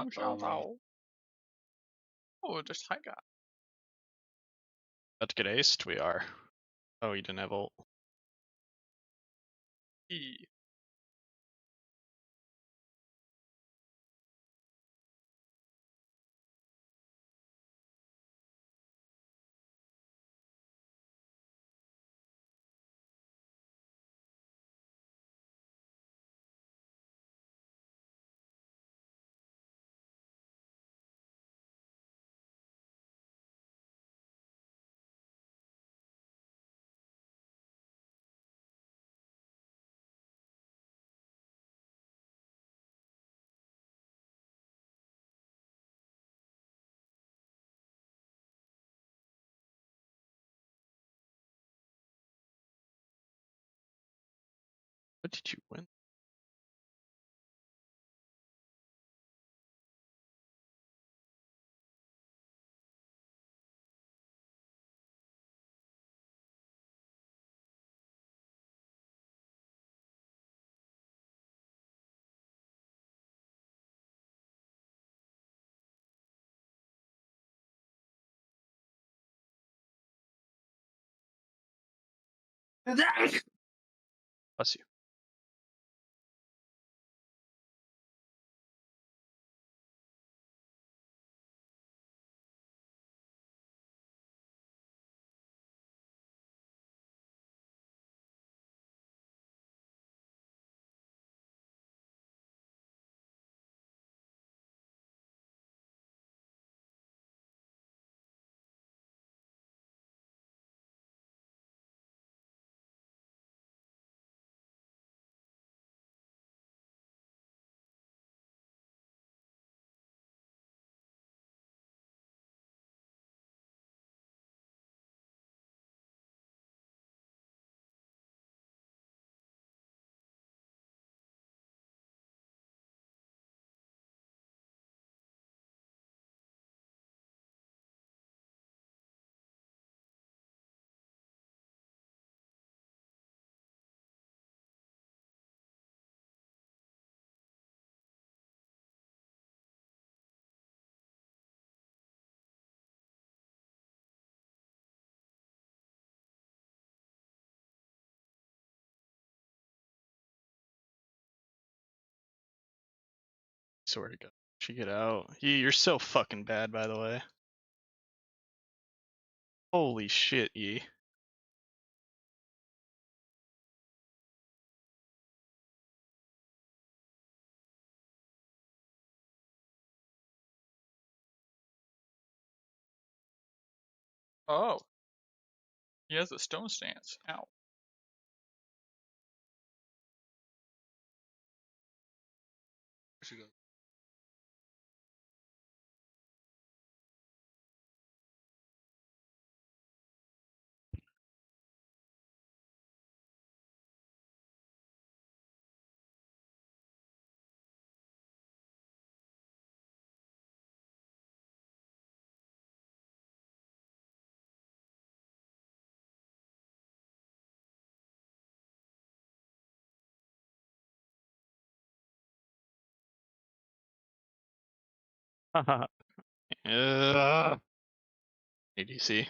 不想走。Oh, just hike up. About to get aced? We are. Oh, you didn't have ult. E. What did you win? Bless you. Swear to God. She get out. You're so fucking bad, by the way. Holy shit, Yi. Oh. He has a stone stance. Ow. Where she go? ADC.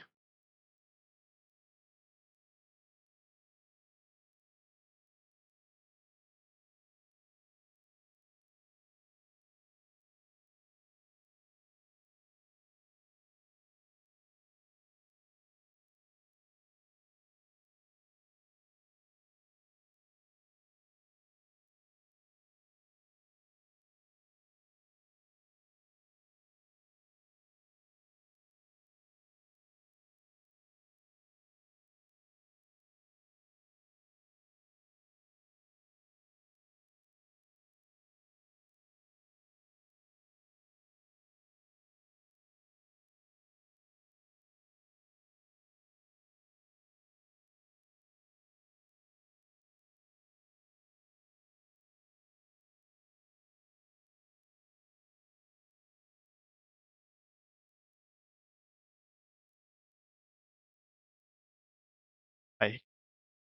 I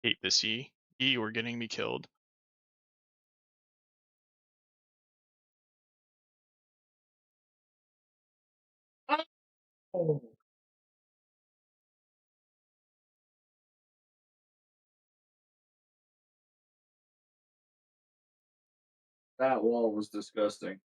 hate this Yi. Yi, we're getting me killed. Oh. That wall was disgusting.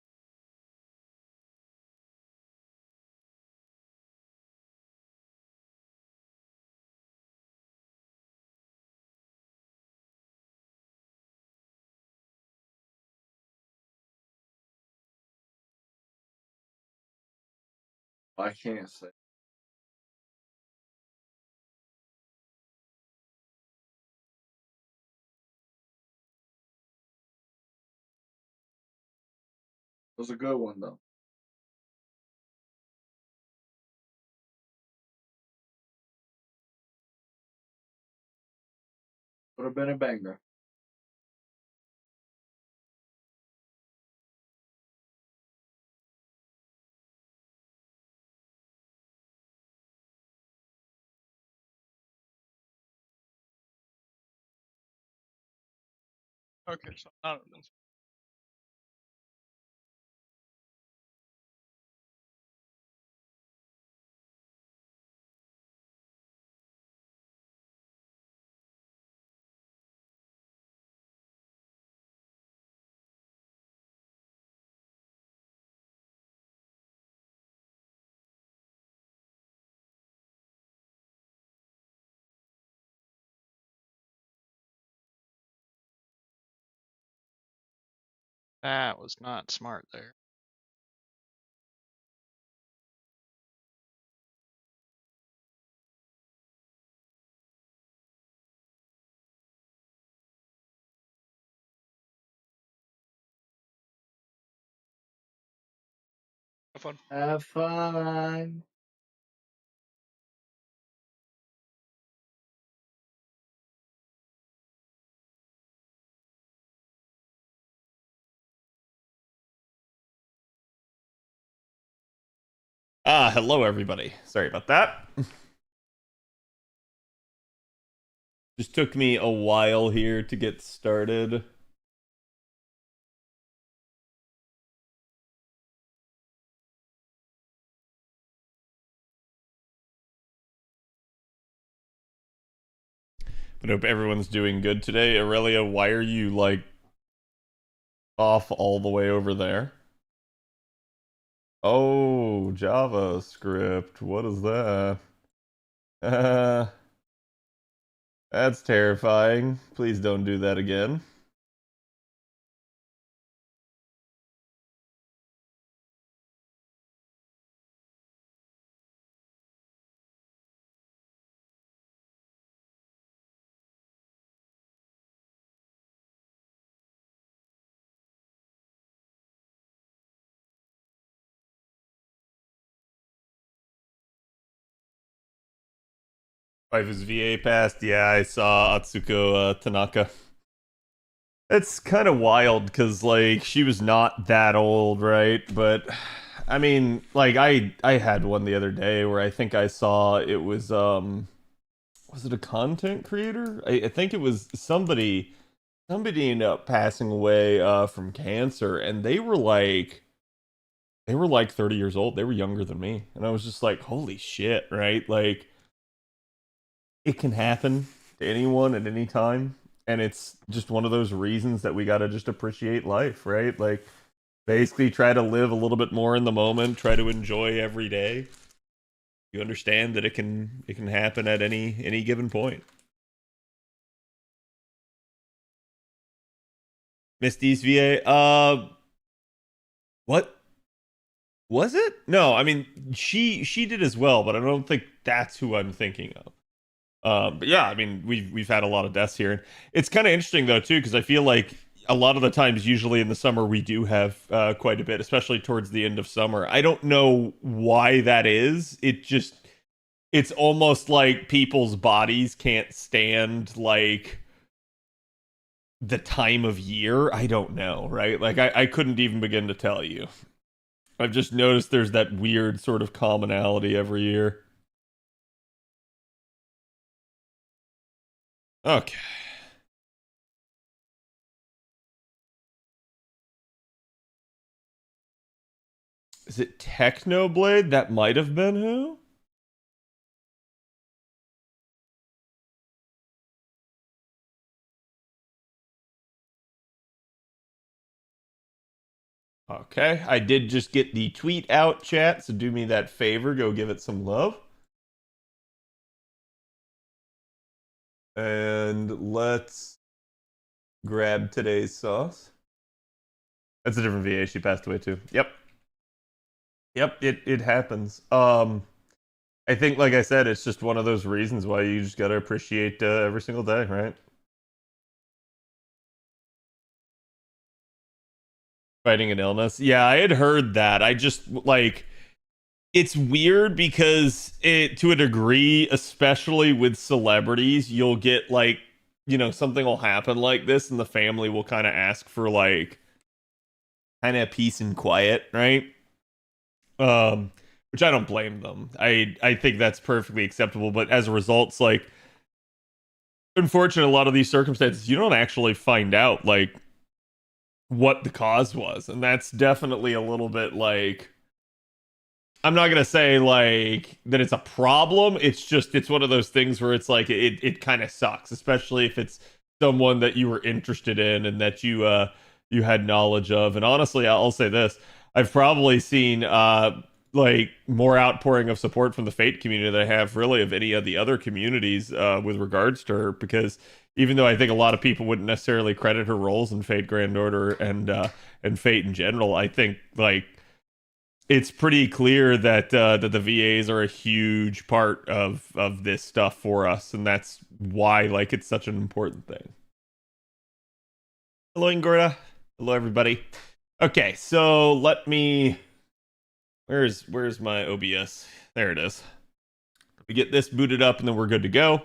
I can't say. It was a good one though. Would have been a banger. Okay, so none of them. That was not smart there. Have fun. Have fun. Hello everybody. Sorry about that. Just took me a while here to get started. But hope everyone's doing good today. Aurelia, why are you like off all the way over there? Oh, JavaScript. What is that? Uh, that's terrifying. Please don't do that again. Wife is VA passed. Yeah, I saw Atsuko Tanaka. It's kind of wild because like she was not that old, right? But I mean, like I had one the other day where I think I saw it was it a content creator? I think it was somebody ended up passing away from cancer, and they were like 30 years old. They were younger than me, and I was just like, holy shit, right? Like it can happen to anyone at any time, and it's just one of those reasons that we got to just appreciate life, right? Like basically try to live a little bit more in the moment, try to enjoy every day. You understand that it can happen at any given point. Misty's VA, what was it? No, I mean she did as well, but I don't think that's who I'm thinking of. But yeah, I mean, we've had a lot of deaths here. It's kind of interesting though too, because I feel like a lot of the times, usually in the summer, we do have quite a bit, especially towards the end of summer. I don't know why that is. It's almost like people's bodies can't stand like the time of year. I don't know, right? Like I couldn't even begin to tell you. I've just noticed there's that weird sort of commonality every year. Okay. Is it Technoblade? That might have been who? Okay, I did just get the tweet out, chat, so do me that favor, go give it some love. And let's grab today's sauce. That's a different VA, she passed away too. Yep. Yep, it happens. I think, like I said, it's just one of those reasons why you just gotta appreciate every single day, right? Fighting an illness. Yeah, I had heard that. I just like it's weird because to a degree, especially with celebrities, you'll get like, something will happen like this and the family will kind of ask for like kind of peace and quiet, right? Which I don't blame them. I think that's perfectly acceptable, but as a result, it's like unfortunately a lot of these circumstances you don't actually find out like what the cause was, and that's definitely a little bit like I'm not gonna say like that it's a problem. It's one of those things where it's like it kind of sucks, especially if it's someone that you were interested in and that you had knowledge of. And honestly, I'll say this: I've probably seen like more outpouring of support from the Fate community than I have really of any of the other communities with regards to her. Because even though I think a lot of people wouldn't necessarily credit her roles in Fate Grand Order and Fate in general, I think like it's pretty clear that that the VAs are a huge part of this stuff for us, and that's why like it's such an important thing. Hello, Ingorda. Hello, everybody. Okay, so let me. Where's my OBS? There it is. We get this booted up, and then we're good to go.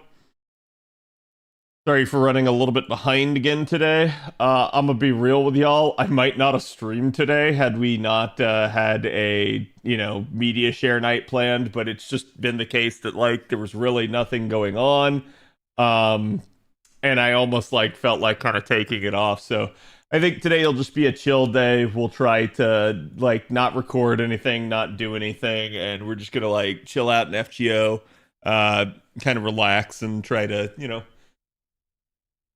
Sorry for running a little bit behind again today. I'm gonna be real with y'all. I might not have streamed today had we not had a media share night planned, but it's just been the case that like there was really nothing going on, and I almost like felt like kind of taking it off. So I think today will just be a chill day. We'll try to like not record anything, not do anything, and we're just gonna like chill out in FGO, kind of relax and try to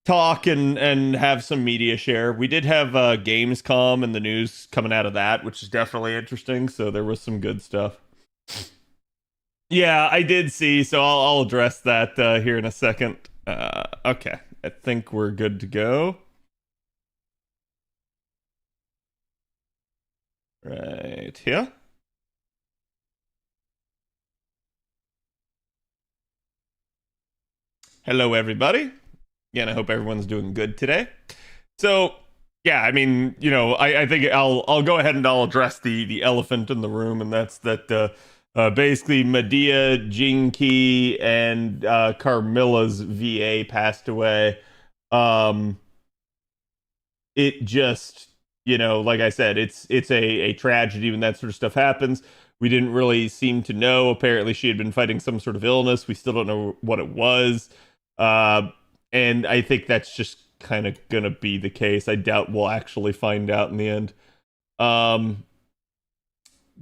talk and have some media share. We did have Gamescom and the news coming out of that, which is definitely interesting. So there was some good stuff. Yeah, I did see. So I'll address that here in a second. Okay, I think we're good to go. Right here. Hello, everybody. Again, I hope everyone's doing good today. So, yeah, I mean, I think I'll go ahead and I'll address the elephant in the room, and that's that basically Medea, Jinky, and Carmilla's VA passed away. It just, like I said, it's a tragedy when that sort of stuff happens. We didn't really seem to know. Apparently, she had been fighting some sort of illness. We still don't know what it was. And I think that's just kind of gonna be the case. I doubt we'll actually find out in the end.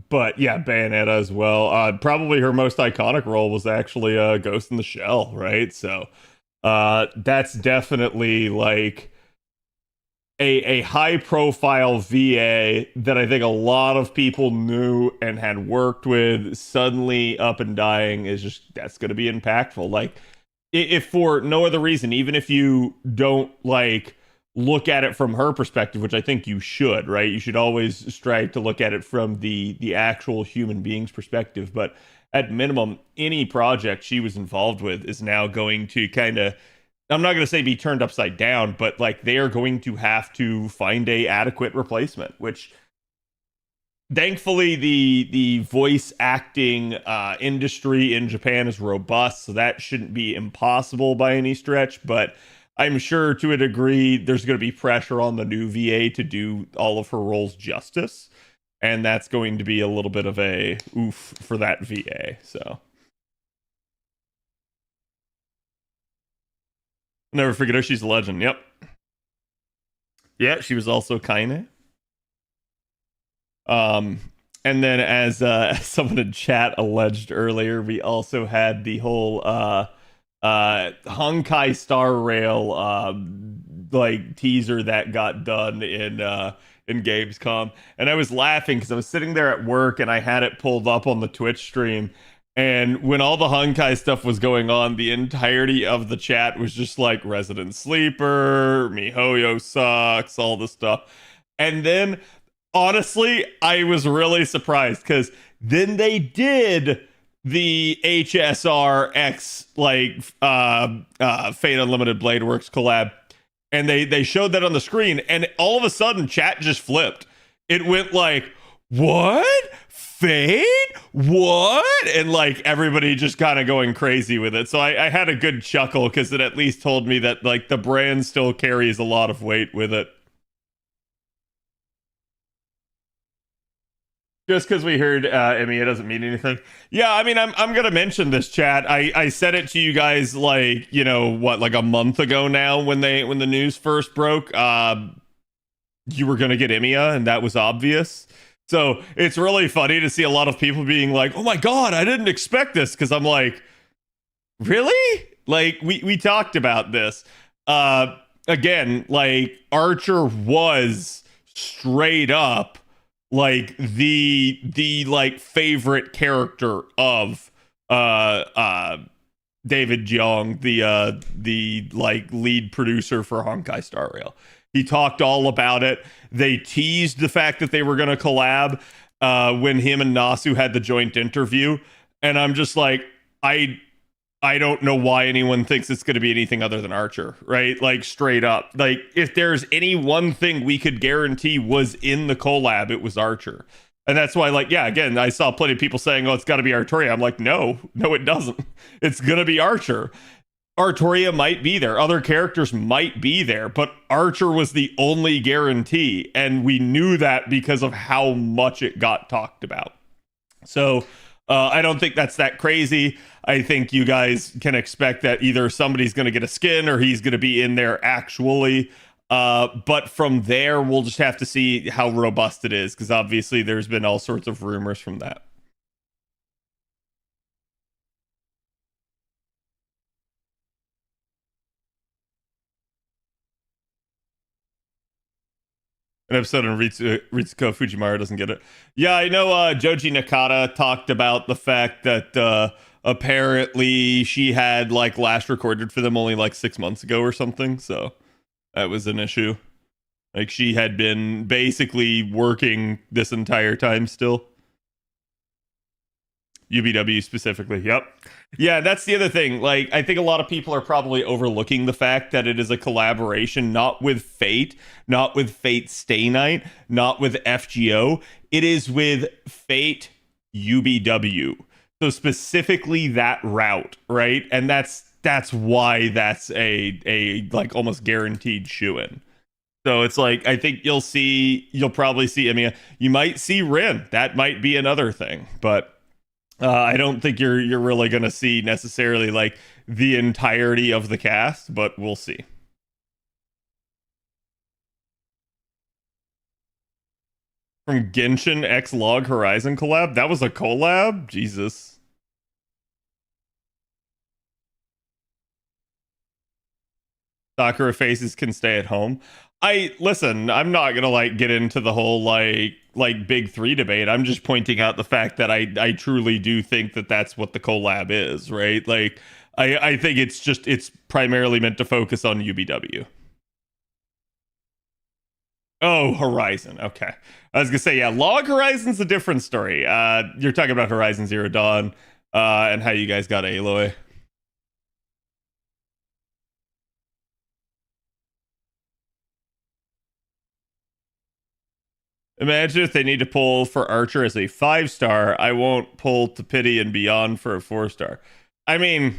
But yeah, Bayonetta as well. Probably her most iconic role was actually Ghost in the Shell, right? So that's definitely like a high profile VA that I think a lot of people knew and had worked with. Suddenly up and dying is just that's gonna be impactful. Like, if for no other reason, even if you don't like look at it from her perspective, which I think you should, right? You should always strive to look at it from the actual human being's perspective. But at minimum, any project she was involved with is now going to kind of, I'm not going to say be turned upside down, but like they are going to have to find a adequate replacement, which thankfully the voice acting industry in Japan is robust, so that shouldn't be impossible by any stretch. But I'm sure to a degree there's going to be pressure on the new VA to do all of her roles justice, and that's going to be a little bit of a oof for that VA. So never forget her. She's a legend. Yep. Yeah, she was also Kaine. And then as someone in chat alleged earlier, we also had the whole Honkai Star Rail like teaser that got done in in Gamescom, and I was laughing because I was sitting there at work and I had it pulled up on the Twitch stream. And when all the Honkai stuff was going on, the entirety of the chat was just like Resident Sleeper, MiHoYo sucks, all this stuff. And then, honestly, I was really surprised because then they did the HSR X Fate Unlimited Blade Works collab, and they showed that on the screen, and all of a sudden, chat just flipped. It went like, what? Fate? What? And like everybody just kind of going crazy with it. So I had a good chuckle because it at least told me that like the brand still carries a lot of weight with it. Just because we heard Emiya doesn't mean anything. Yeah, I mean, I'm gonna mention this, chat. I said it to you guys like, you know what, like a month ago now when the news first broke. You were gonna get Emiya, and that was obvious. So it's really funny to see a lot of people being like, "Oh my god, I didn't expect this," because I'm like, really? Like we talked about this. Again, like Archer was straight up like the like favorite character of David Jiang, the like lead producer for Honkai Star Rail. He talked all about it. They teased the fact that they were going to collab when him and Nasu had the joint interview, and I'm just like, I don't know why anyone thinks it's going to be anything other than Archer, right? Like straight up. Like if there's any one thing we could guarantee was in the collab, it was Archer. And that's why, like, yeah, again, I saw plenty of people saying, oh, it's got to be Artoria. I'm like, no, it doesn't. It's going to be Archer. Artoria might be there. Other characters might be there, but Archer was the only guarantee. And we knew that because of how much it got talked about. So I don't think that's that crazy. I think you guys can expect that either somebody's going to get a skin or he's going to be in there actually. But from there, we'll just have to see how robust it is, because obviously there's been all sorts of rumors from that. An episode on Ritsuko Fujimura doesn't get it. Yeah, I know Joji Nakata talked about the fact that apparently she had like last recorded for them only like 6 months ago or something, so that was an issue. Like she had been basically working this entire time still. UBW specifically, yep. Yeah, that's the other thing. Like, I think a lot of people are probably overlooking the fact that it is a collaboration, not with Fate, not with Fate Stay Night, not with FGO. It is with Fate UBW. So specifically that route, right? And that's why that's a like almost guaranteed shoo-in. So it's like, I think you'll probably see, I mean, you might see Rin. That might be another thing, but I don't think you're really going to see necessarily like the entirety of the cast, but we'll see. From Genshin X Log Horizon collab? That was a collab? Jesus. Sakura faces can stay at home. Listen, I'm not gonna like get into the whole like big three debate. I'm just pointing out the fact that I truly do think that that's what the collab is, right? Like I think it's primarily meant to focus on UBW. Oh, Horizon. Okay. I was gonna say, yeah, Log Horizon's a different story. You're talking about Horizon Zero Dawn, and how you guys got Aloy. Imagine if they need to pull for Archer as a 5-star. I won't pull to Pity and Beyond for a 4-star. I mean,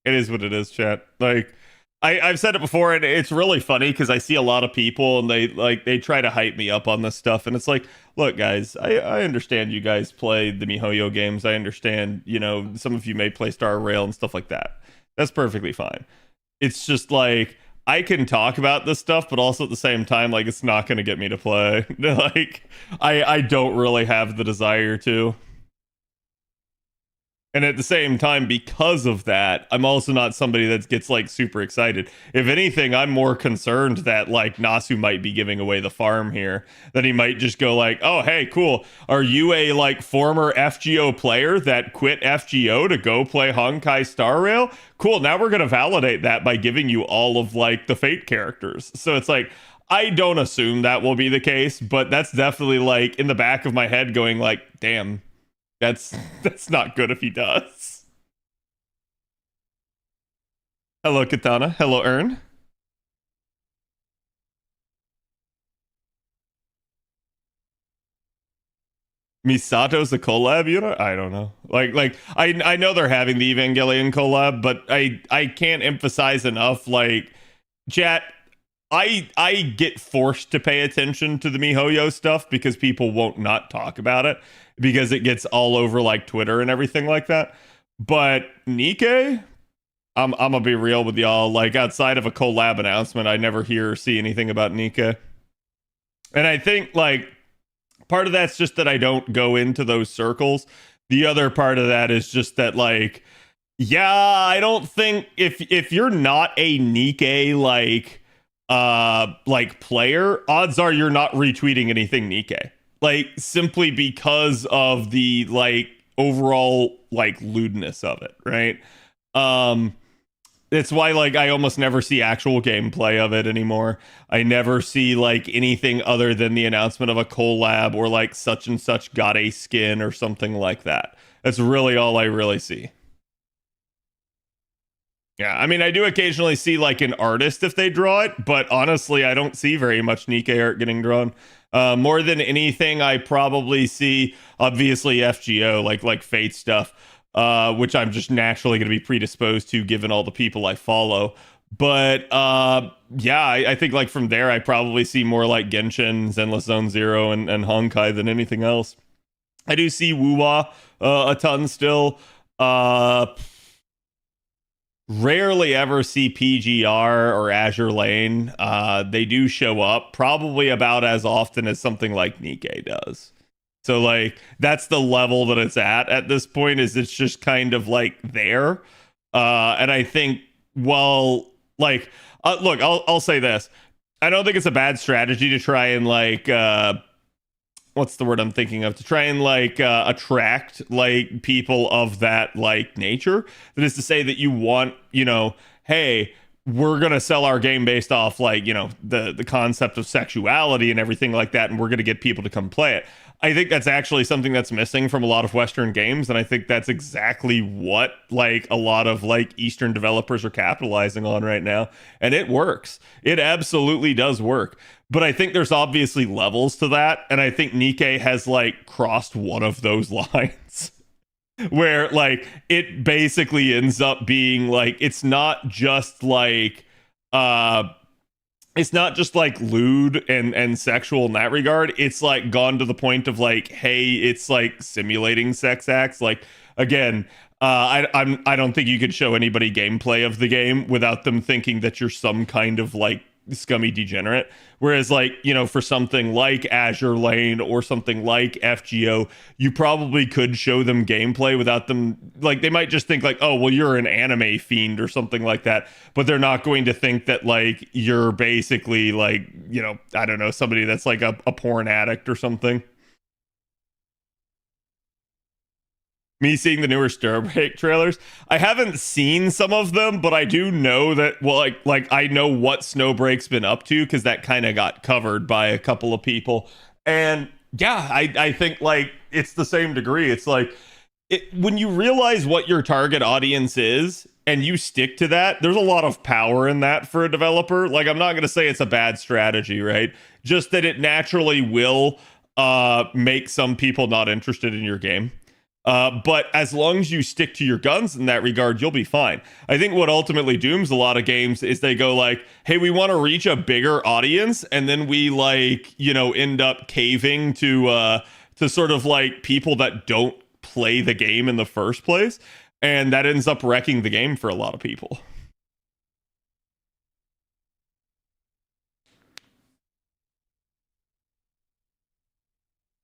it is what it is, chat. Like, I've said it before, and it's really funny because I see a lot of people and they try to hype me up on this stuff, and it's like, look, guys, I understand you guys play the MiHoYo games. I understand, you know, some of you may play Star Rail and stuff like that. That's perfectly fine. It's just like, I can talk about this stuff, but also at the same time, like, it's not going to get me to play. Like, I don't really have the desire to. And at the same time, because of that, I'm also not somebody that gets like super excited. If anything, I'm more concerned that like Nasu might be giving away the farm here. That he might just go like, oh, hey, cool. Are you a like former FGO player that quit FGO to go play Honkai Star Rail? Cool. Now we're going to validate that by giving you all of like the Fate characters. So it's like, I don't assume that will be the case, but that's definitely like in the back of my head going like, damn. That's not good if he does. Hello, Katana. Hello, Ern. Misato's a collab unit? I don't know. Like I know they're having the Evangelion collab, but I can't emphasize enough. Like, chat, I get forced to pay attention to the MiHoYo stuff because people won't not talk about it because it gets all over like Twitter and everything like that. But Nikkei, I'm gonna be real with y'all. Like outside of a collab announcement, I never hear or see anything about Nikkei. And I think like part of that's just that I don't go into those circles. The other part of that is just that like, yeah, I don't think if you're not a Nikkei like player, odds are you're not retweeting anything Nikkei. Like simply because of the like overall like lewdness of it, right? It's why like I almost never see actual gameplay of it anymore. I never see like anything other than the announcement of a collab or like such and such got a skin or something like that. That's really all I really see. Yeah, I mean, I do occasionally see like an artist if they draw it, but honestly, I don't see very much Nikkei art getting drawn. More than anything, I probably see obviously FGO like Fate stuff, which I'm just naturally going to be predisposed to given all the people I follow. But yeah, I think like from there, I probably see more like Genshin, Zenless Zone Zero, and Honkai than anything else. I do see Wuwa a ton still. Rarely ever see PGR or Azure Lane. They do show up probably about as often as something like Nikkei does. So like that's the level that it's at this point, is it's just kind of like there. And I think, well, like look, I'll say this. I don't think it's a bad strategy to try and like what's the word I'm thinking of, to try and like attract like people of that like nature. That is to say that you want, you know, hey, we're gonna sell our game based off like, you know, the concept of sexuality and everything like that, and we're gonna get people to come play it. I think that's actually something that's missing from a lot of Western games, and I think that's exactly what like a lot of like Eastern developers are capitalizing on right now, and it works. It absolutely does work. But I think there's obviously levels to that, and I think Nikkei has like crossed one of those lines where like it basically ends up being like it's not just like lewd and sexual in that regard. It's like gone to the point of like, hey, it's like simulating sex acts. Like again, I don't think you could show anybody gameplay of the game without them thinking that you're some kind of like scummy degenerate. Whereas like, you know, for something like Azure Lane or something like FGO, you probably could show them gameplay without them, like they might just think like, oh well, you're an anime fiend or something like that, but they're not going to think that like you're basically like, you know, I don't know, somebody that's like a porn addict or something. Me seeing the newer Starbreak trailers, I haven't seen some of them, but I do know that, well, like I know what Snowbreak's been up to because that kind of got covered by a couple of people. And yeah, I think like it's the same degree. It's like when you realize what your target audience is and you stick to that, there's a lot of power in that for a developer. Like I'm not going to say it's a bad strategy, right? Just that it naturally will make some people not interested in your game. But as long as you stick to your guns in that regard, you'll be fine. I think what ultimately dooms a lot of games is they go like, hey, we want to reach a bigger audience, and then we like, you know, end up caving to sort of like people that don't play the game in the first place, and that ends up wrecking the game for a lot of people.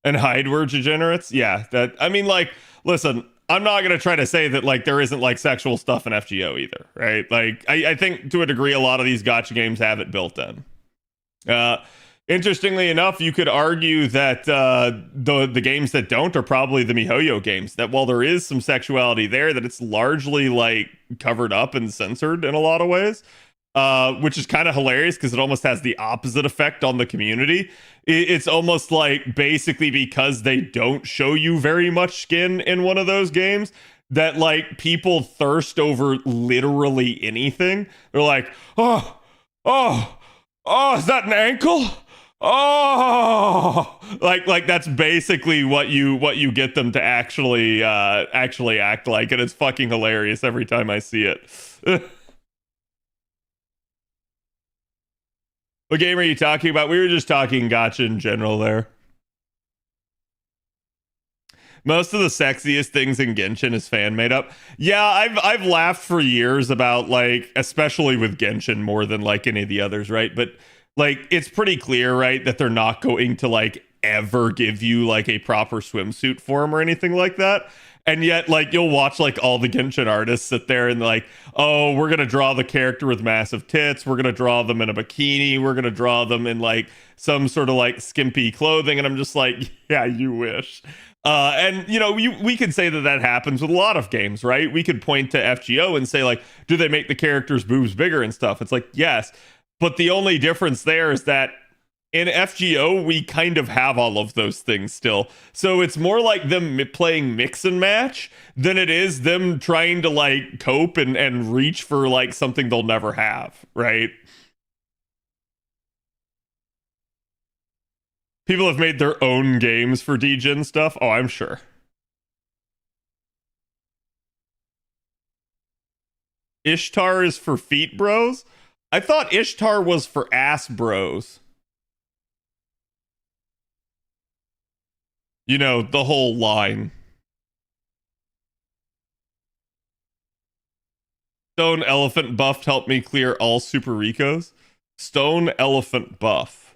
And hide were degenerates? Yeah, that, I mean, like, listen, I'm not gonna try to say that like there isn't like sexual stuff in FGO either, right? Like I think to a degree a lot of these gacha games have it built in. Interestingly enough, you could argue that the games that don't are probably the MiHoYo games. That while there is some sexuality there, that it's largely like covered up and censored in a lot of ways, which is kind of hilarious because it almost has the opposite effect on the community. It's almost like basically because they don't show you very much skin in one of those games, that like people thirst over literally anything. They're like, oh, is that an ankle? Oh, like that's basically what you get them to actually act like, and it's fucking hilarious every time I see it. What game are you talking about? We were just talking gacha in general there. Most of the sexiest things in Genshin is fan made up. Yeah, I've laughed for years about like, especially with Genshin more than like any of the others, right? But like it's pretty clear, right, that they're not going to like ever give you like a proper swimsuit form or anything like that. And yet, like, you'll watch like all the Genshin artists sit there and like, oh, we're gonna draw the character with massive tits, we're gonna draw them in a bikini, we're gonna draw them in like some sort of like skimpy clothing, and I'm just like, yeah, you wish. And you know, we could say that that happens with a lot of games, right? We could point to FGO and say like, do they make the characters' boobs bigger and stuff? It's like, yes, but the only difference there is that in FGO, we kind of have all of those things still. So it's more like them playing mix and match than it is them trying to like cope and reach for like something they'll never have, right? People have made their own games for DGen stuff. Oh, I'm sure. Ishtar is for feet bros? I thought Ishtar was for ass bros. You know, the whole line. Stone Elephant buff helped me clear all Super Ricos. Stone Elephant buff.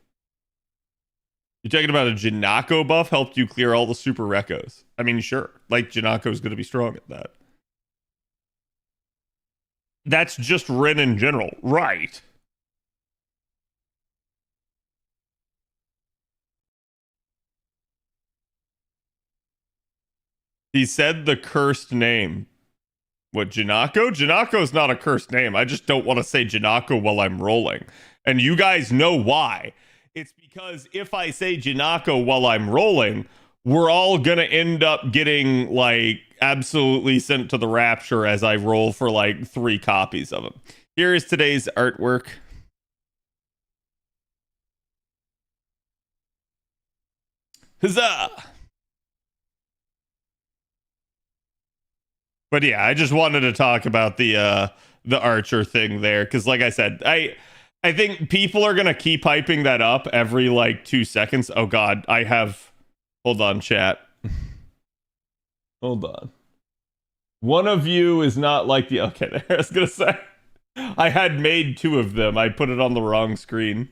You're talking about a Janako buff helped you clear all the Super Recos. I mean, sure. Like, Janako's going to be strong at that. That's just Ren in general. Right. He said the cursed name. What, Janako? Janako's not a cursed name. I just don't want to say Janako while I'm rolling. And you guys know why. It's because if I say Janako while I'm rolling, we're all going to end up getting, like, absolutely sent to the rapture as I roll for, like, 3 copies of him. Here is today's artwork. Huzzah! But yeah, I just wanted to talk about the Archer thing there, because like I said, I think people are gonna keep hyping that up every like 2 seconds. Oh god, I have, hold on, chat. Hold on. One of you is not like the, okay, there, I was gonna say, I had made 2 of them. I put it on the wrong screen.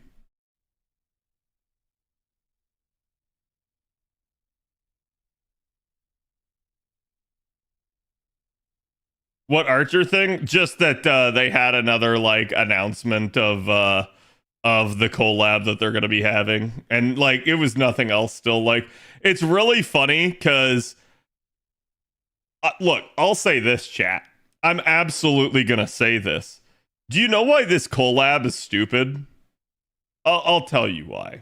What Archer thing? Just that they had another like announcement of the collab that they're going to be having, and like it was nothing else. Still, like it's really funny because look, I'll say this, chat. I'm absolutely going to say this. Do you know why this collab is stupid? I'll tell you why.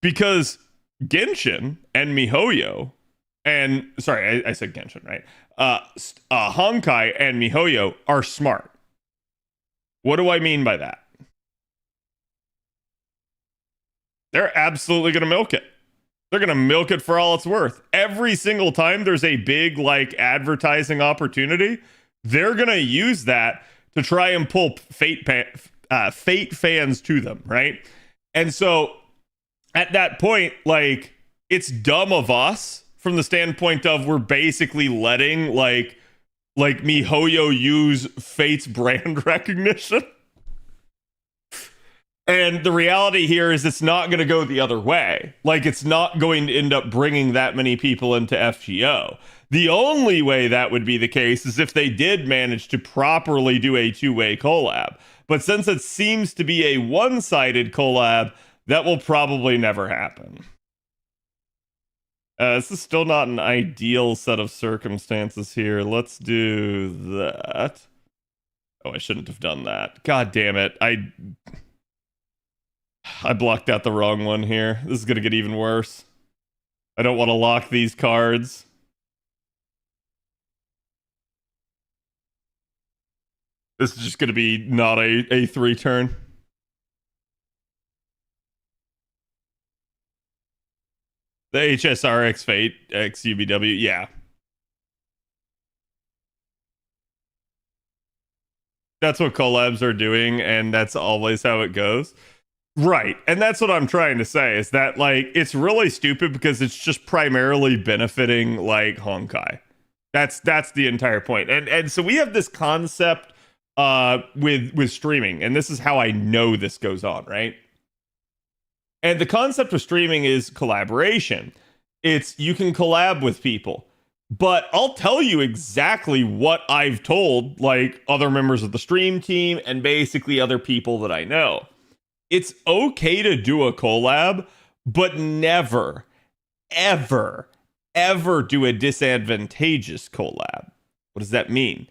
Because Genshin and MiHoYo, and sorry, I said Genshin, right? Honkai and MiHoYo are smart. What do I mean by that? They're absolutely going to milk it. They're going to milk it for all it's worth. Every single time there's a big like advertising opportunity, they're going to use that to try and pull Fate fans to them, right? And so at that point, like, it's dumb of us from the standpoint of we're basically letting like MiHoYo use Fate's brand recognition. And the reality here is it's not going to go the other way. Like, it's not going to end up bringing that many people into FGO. The only way that would be the case is if they did manage to properly do a two-way collab. But since it seems to be a one-sided collab, that will probably never happen. This is still not an ideal set of circumstances here. Let's do that. Oh, I shouldn't have done that. God damn it. I blocked out the wrong one here. This is going to get even worse. I don't want to lock these cards. This is just going to be not a 3-turn. The HSRX Fate X UBW, yeah. That's what collabs are doing, and that's always how it goes. Right. And that's what I'm trying to say, is that, like, it's really stupid because it's just primarily benefiting, like, Honkai. That's the entire point. And so we have this concept with streaming, and this is how I know this goes on, right? And the concept of streaming is collaboration. It's you can collab with people. But I'll tell you exactly what I've told, like, other members of the stream team and basically other people that I know. It's okay to do a collab, but never, ever, ever do a disadvantageous collab. What does that mean?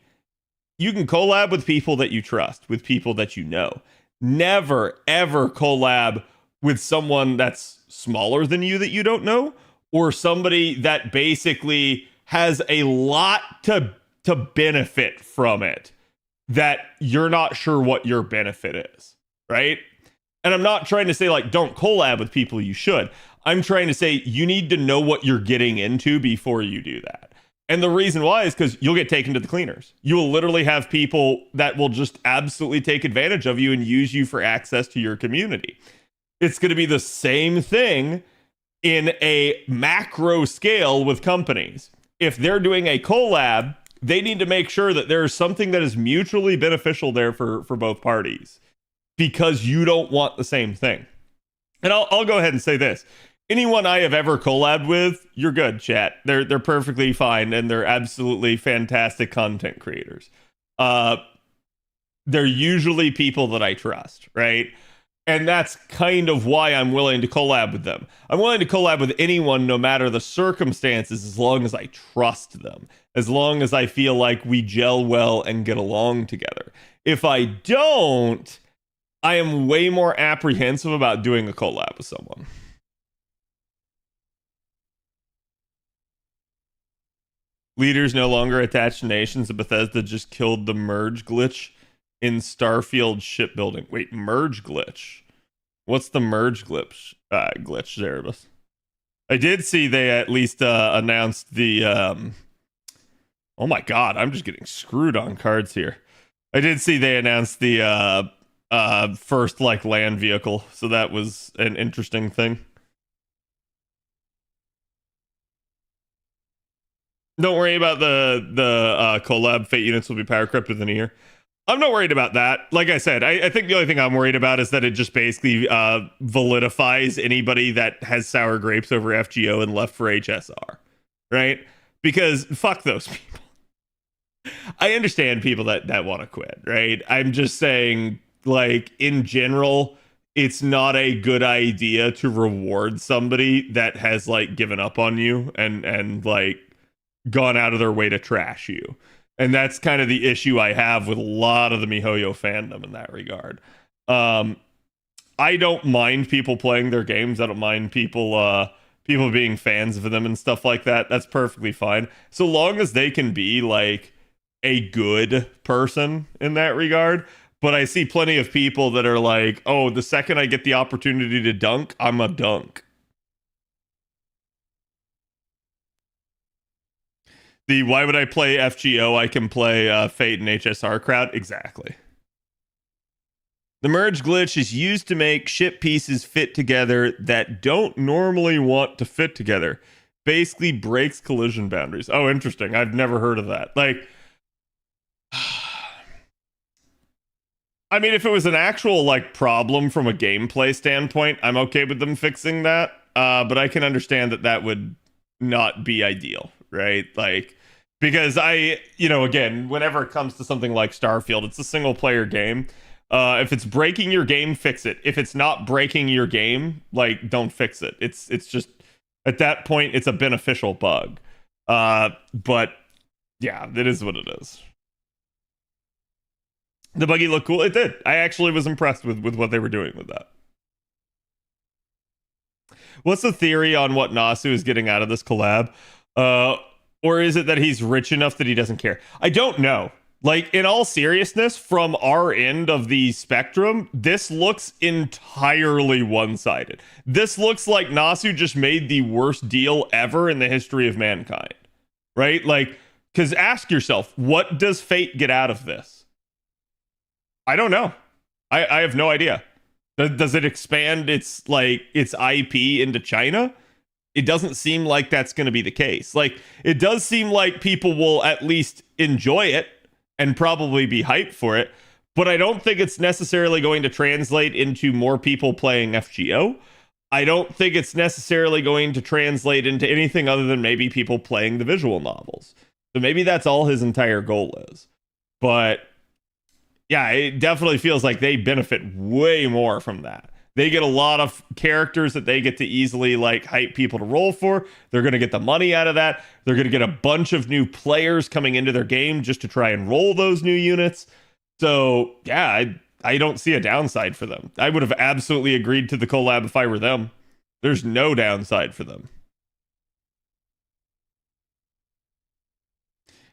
You can collab with people that you trust, with people that you know. Never, ever collab with someone that's smaller than you that you don't know, or somebody that basically has a lot to benefit from it that you're not sure what your benefit is, right? And I'm not trying to say, like, don't collab with people you should. I'm trying to say you need to know what you're getting into before you do that. And the reason why is because you'll get taken to the cleaners. You will literally have people that will just absolutely take advantage of you and use you for access to your community. It's going to be the same thing in a macro scale with companies. If they're doing a collab, they need to make sure that there's something that is mutually beneficial there for both parties, because you don't want the same thing. And I'll go ahead and say this. Anyone I have ever collabed with, you're good, chat. They're perfectly fine, and they're absolutely fantastic content creators. They're usually people that I trust, right? And that's kind of why I'm willing to collab with them. I'm willing to collab with anyone no matter the circumstances, as long as I trust them, as long as I feel like we gel well and get along together. If I don't, I am way more apprehensive about doing a collab with someone. Leaders no longer attached to nations. Bethesda just killed the merge glitch in Starfield shipbuilding. Wait, merge glitch? What's the merge glitch? Glitch, Zerebus. I did see they at least announced the... Oh my god, I'm just getting screwed on cards here. I did see they announced the first, like, land vehicle, so that was an interesting thing. Don't worry about the collab. Fate units will be power crept within a year. I'm not worried about that. Like I said, I think the only thing I'm worried about is that it just basically validifies anybody that has sour grapes over FGO and left for HSR, right? Because fuck those people. I understand people that want to quit, right? I'm just saying, like, in general, it's not a good idea to reward somebody that has, like, given up on you and like gone out of their way to trash you. And that's kind of the issue I have with a lot of the MiHoYo fandom in that regard. I don't mind people playing their games. I don't mind people being fans of them and stuff like that. That's perfectly fine, so long as they can be, like, a good person in that regard. But I see plenty of people that are like, oh, the second I get the opportunity to dunk, I'm a dunk. Why would I play FGO? I can play Fate and HSR crowd. Exactly. The merge glitch is used to make ship pieces fit together that don't normally want to fit together. Basically breaks collision boundaries. Oh, interesting. I've never heard of that. Like, I mean, if it was an actual like problem from a gameplay standpoint, I'm okay with them fixing that. But I can understand that that would not be ideal, right? Like, because again, whenever it comes to something like Starfield, it's a single player game. If it's breaking your game, fix it. If it's not breaking your game, like, don't fix it. It's just at that point, it's a beneficial bug. But yeah, it is what it is. The buggy looked cool. It did. I actually was impressed with what they were doing with that. What's the theory on what Nasu is getting out of this collab? Or is it that he's rich enough that he doesn't care? I don't know. Like, in all seriousness, from our end of the spectrum, this looks entirely one-sided. This looks like Nasu just made the worst deal ever in the history of mankind. Right? Like, because ask yourself, what does Fate get out of this? I don't know. I have no idea. Does it expand its IP into China? It doesn't seem like that's going to be the case. Like, it does seem like people will at least enjoy it and probably be hyped for it, but I don't think it's necessarily going to translate into more people playing FGO. I don't think it's necessarily going to translate into anything other than maybe people playing the visual novels. So maybe that's all his entire goal is. But yeah, it definitely feels like they benefit way more from that. They get a lot of characters that they get to easily like hype people to roll for. They're going to get the money out of that. They're going to get a bunch of new players coming into their game just to try and roll those new units. So yeah, I don't see a downside for them. I would have absolutely agreed to the collab if I were them. There's no downside for them.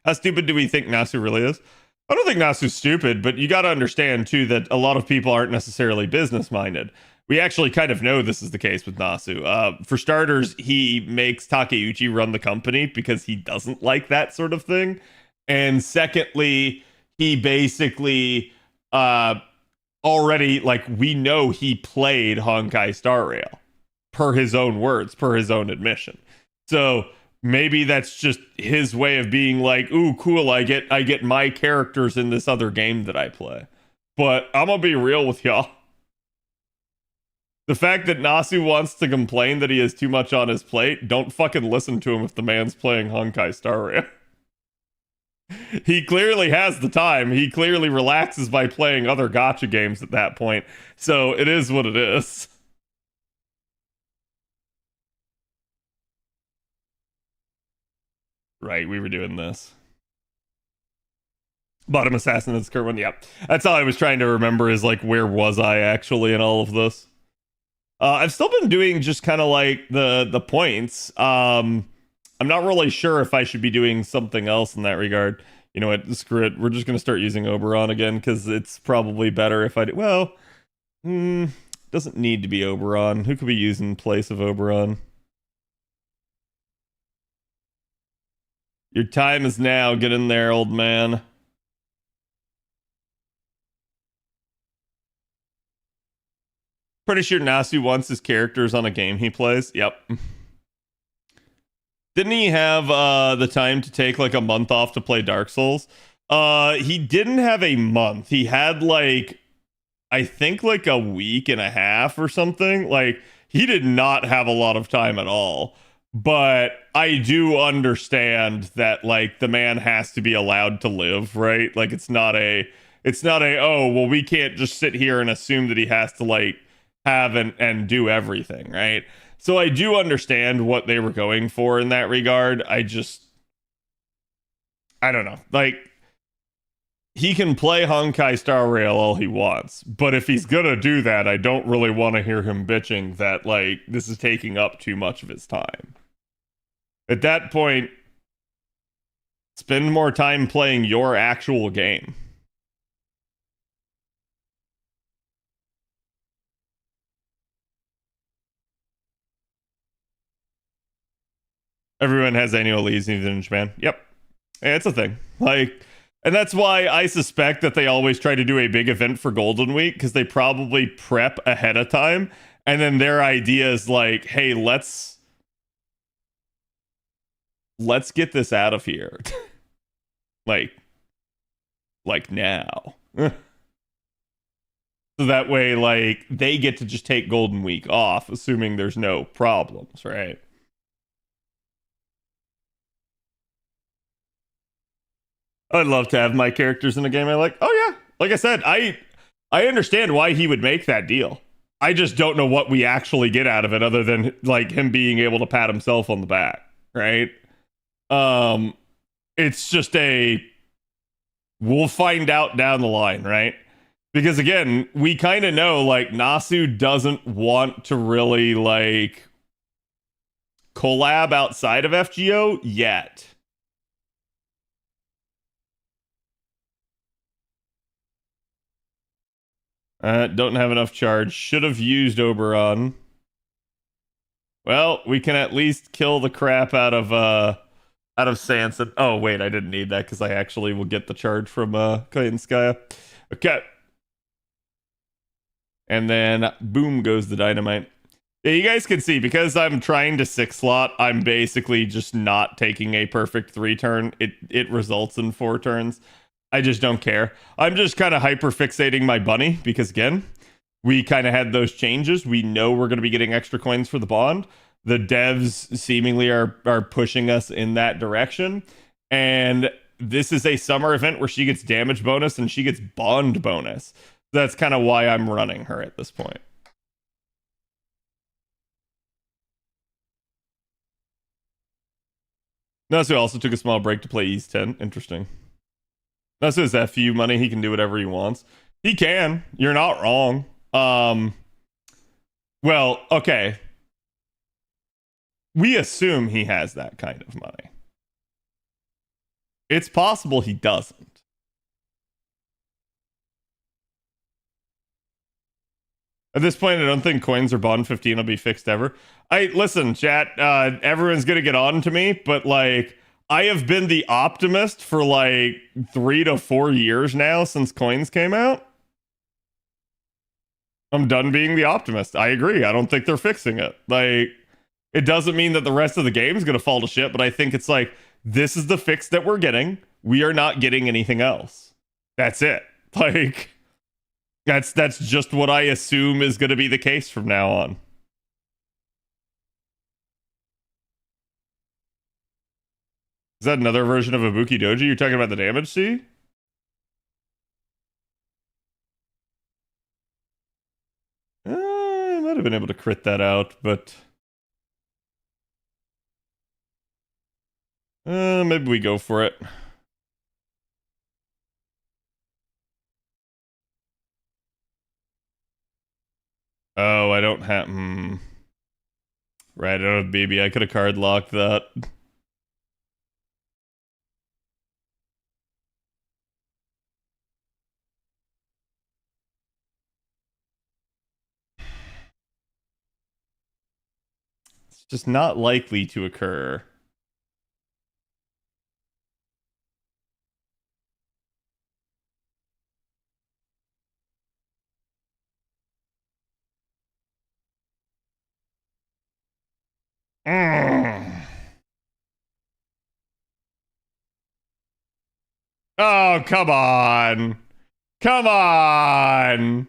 How stupid do we think Nasu really is? I don't think Nasu's stupid, but you got to understand, too, that a lot of people aren't necessarily business-minded. We actually kind of know this is the case with Nasu. For starters, he makes Takeuchi run the company because he doesn't like that sort of thing. And secondly, he basically already, like, we know he played Honkai Star Rail, per his own words, per his own admission. So maybe that's just his way of being like, ooh, cool, I get my characters in this other game that I play. But I'm gonna be real with y'all. The fact that Nasu wants to complain that he has too much on his plate, don't fucking listen to him if the man's playing Honkai Star Rail. He clearly has the time. He clearly relaxes by playing other gacha games at that point. So it is what it is. Right, we were doing this. Bottom assassin is the current one. Yep. That's all I was trying to remember is like, where was I actually in all of this? I've still been doing just kind of like the points. I'm not really sure if I should be doing something else in that regard. You know what? Screw it. We're just going to start using Oberon again because it's probably better if I do. Well, doesn't need to be Oberon. Who could we use in place of Oberon? Your time is now. Get in there, old man. Pretty sure Nasu wants his characters on a game he plays. Yep. Didn't he have the time to take like a month off to play Dark Souls? He didn't have a month. He had like, I think like a week and a half or something. Like, he did not have a lot of time at all. But I do understand that like the man has to be allowed to live, right? Like it's not a oh, well, we can't just sit here and assume that he has to like have and do everything, right? So I do understand what they were going for in that regard. I don't know. Like, he can play Honkai Star Rail all he wants, but if he's gonna do that, I don't really want to hear him bitching that like this is taking up too much of his time. At that point, spend more time playing your actual game. Everyone has annual leaves even in Japan. Yep. Yeah, it's a thing. Like, and that's why I suspect that they always try to do a big event for Golden Week, because they probably prep ahead of time. And then their idea is like, hey, let's get this out of here. like now. So that way, like, they get to just take Golden Week off, assuming there's no problems, right? I'd love to have my characters in a game I like. Oh yeah, like I said, I understand why he would make that deal. I just don't know what we actually get out of it, other than like him being able to pat himself on the back, right? It's just a we'll find out down the line, right? Because again, we kind of know like Nasu doesn't want to really like collab outside of FGO yet. Don't have enough charge. Should have used Oberon. Well, we can at least kill the crap out of Sanson. Oh wait, I didn't need that because I actually will get the charge from Kalinskaya. Okay. And then boom goes the dynamite. Yeah, you guys can see because I'm trying to 6-slot, I'm basically just not taking a perfect 3-turn. It results in 4 turns. I just don't care. I'm just kind of hyper fixating my bunny because again, we kind of had those changes. We know we're going to be getting extra coins for the bond. The devs seemingly are pushing us in that direction. And this is a summer event where she gets damage bonus and she gets bond bonus. That's kind of why I'm running her at this point. Nasu also took a small break to play East 10. Interesting. Nasu has FU money. He can do whatever he wants. He can. You're not wrong. Well, okay. We assume he has that kind of money. It's possible he doesn't. At this point, I don't think coins or bond 15 will be fixed ever. Listen, chat, everyone's gonna get on to me, but like I have been the optimist for like 3 to 4 years now since coins came out. I'm done being the optimist. I agree. I don't think they're fixing it. Like, it doesn't mean that the rest of the game is going to fall to shit, but I think it's like, this is the fix that we're getting. We are not getting anything else. That's it. Like, that's just what I assume is going to be the case from now on. Is that another version of Ibuki Doji? You're talking about the damage C? I might have been able to crit that out, but maybe we go for it. Oh, I don't have... Right, I don't have BB. I could have card locked that. It's just not likely to occur. Oh, come on. Come on.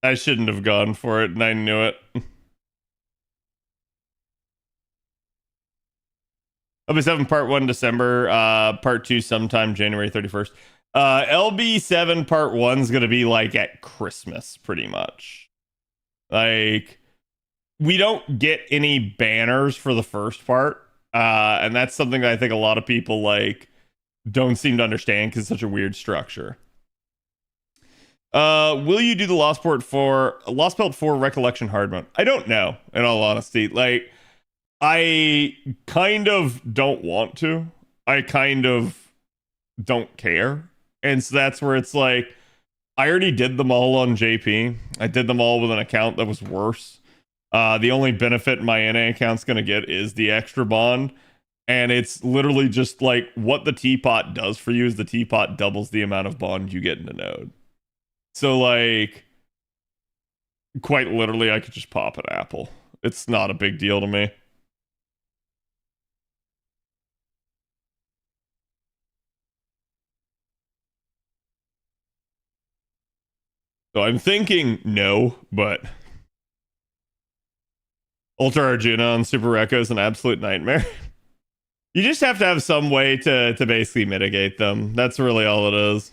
I shouldn't have gone for it, and I knew it. LB7 Part 1 December, Part 2 sometime January 31st. LB7 Part 1 is going to be like at Christmas, pretty much. Like, we don't get any banners for the first part, and that's something that I think a lot of people like don't seem to understand because it's such a weird structure. Will you do the Lost Belt for Recollection hard mode? I don't know, in all honesty. Like, I kind of don't want to. I kind of don't care. And so that's where it's like, I already did them all on JP. I did them all with an account that was worse. The only benefit my NA account's going to get is the extra bond. And it's literally just like what the teapot does for you is the teapot doubles the amount of bond you get in a node. So like, quite literally, I could just pop an apple. It's not a big deal to me. So I'm thinking no, but Ultra Arjuna on Super Rekko is an absolute nightmare. You just have to have some way to basically mitigate them. That's really all it is.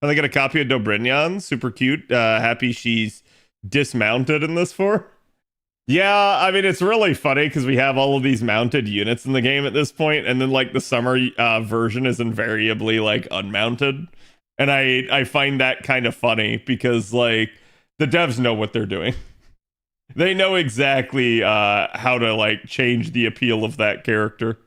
Are they gonna copy a Dobrinyan? Super cute. Happy she's dismounted in this 4. Yeah, I mean, it's really funny because we have all of these mounted units in the game at this point, and then like the summer version is invariably like unmounted. And I find that kind of funny because like the devs know what they're doing. They know exactly how to like change the appeal of that character.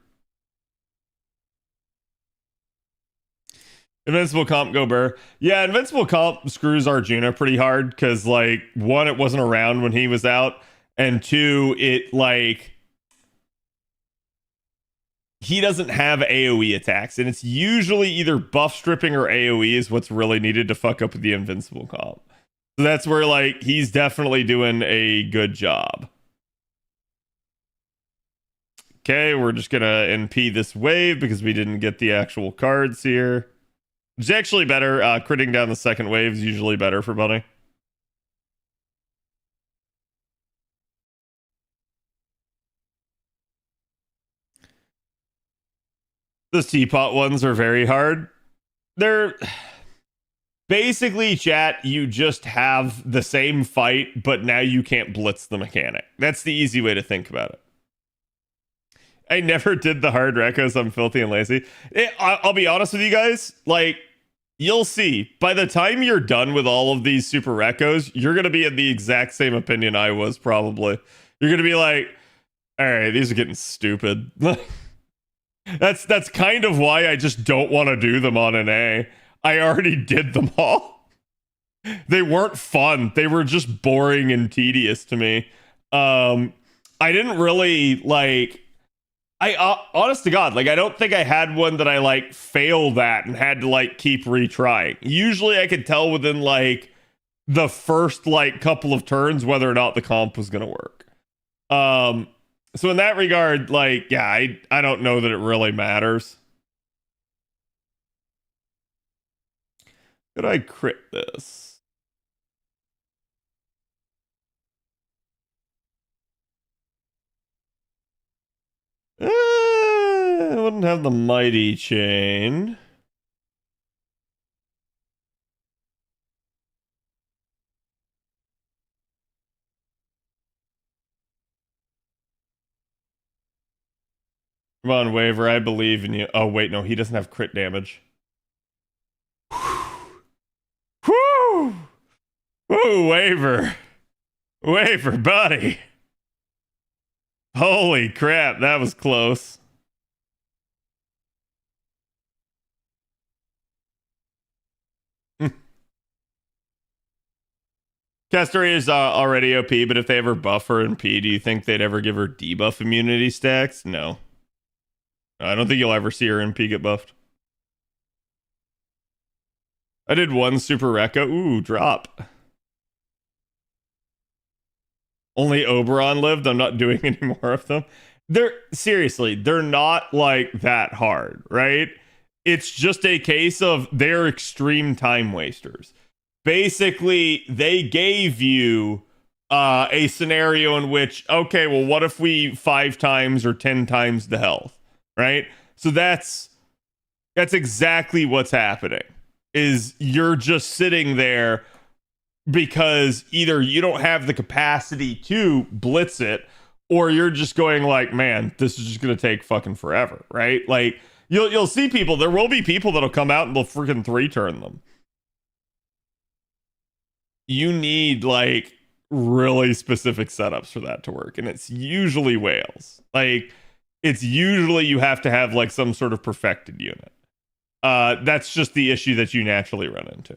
Invincible Comp go Burr. Yeah, Invincible Comp screws Arjuna pretty hard because like 1, it wasn't around when he was out, and 2, it like he doesn't have AoE attacks, and it's usually either buff stripping or AoE is what's really needed to fuck up with the Invincible Comp. So that's where like he's definitely doing a good job. Okay, we're just gonna NP this wave because we didn't get the actual cards here. It's actually better. Critting down the second wave is usually better for Bunny. Those teapot ones are very hard. They're basically, chat, you just have the same fight, but now you can't blitz the mechanic. That's the easy way to think about it. I never did the hard recos. I'm filthy and lazy. I'll be honest with you guys. Like, you'll see. By the time you're done with all of these super recos, you're going to be in the exact same opinion I was, probably. You're going to be like, all right, these are getting stupid. That's kind of why I just don't want to do them on an A. I already did them all. They weren't fun. They were just boring and tedious to me. I didn't really like... honest to God, like, I don't think I had one that I, like, failed at and had to, like, keep retrying. Usually I could tell within, like, the first, like, couple of turns whether or not the comp was going to work. So in that regard, like, yeah, I don't know that it really matters. Could I crit this? I wouldn't have the mighty chain. Come on, Waver, I believe in you. Oh, wait, no, he doesn't have crit damage. Whew! Woo, Waver. Waver, buddy. Holy crap, that was close. Castoria is already OP, but if they ever buff her and P, do you think they'd ever give her debuff immunity stacks? No. I don't think you'll ever see her MP get buffed. I did one super Rekka. Ooh, drop. Only Oberon lived. I'm not doing any more of them. Seriously, they're not like that hard, right? It's just a case of they're extreme time wasters. Basically, they gave you a scenario in which, okay, well, what if we 5 times or 10 times the health, right? So that's exactly what's happening. Is you're just sitting there because either you don't have the capacity to blitz it, or you're just going like, man, this is just gonna take fucking forever, right? Like you'll see people. There will be people that'll come out and they'll freaking 3-turn them. You need like really specific setups for that to work, and it's usually whales. Like it's usually you have to have like some sort of perfected unit. That's just the issue that you naturally run into.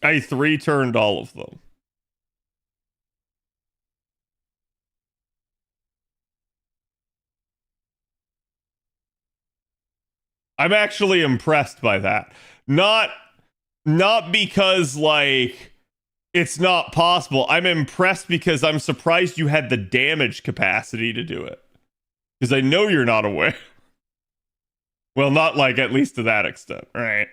I 3-turned all of them. I'm actually impressed by that. Not because like it's not possible. I'm impressed because I'm surprised you had the damage capacity to do it. Because I know you're not aware. Well, not like at least to that extent, right?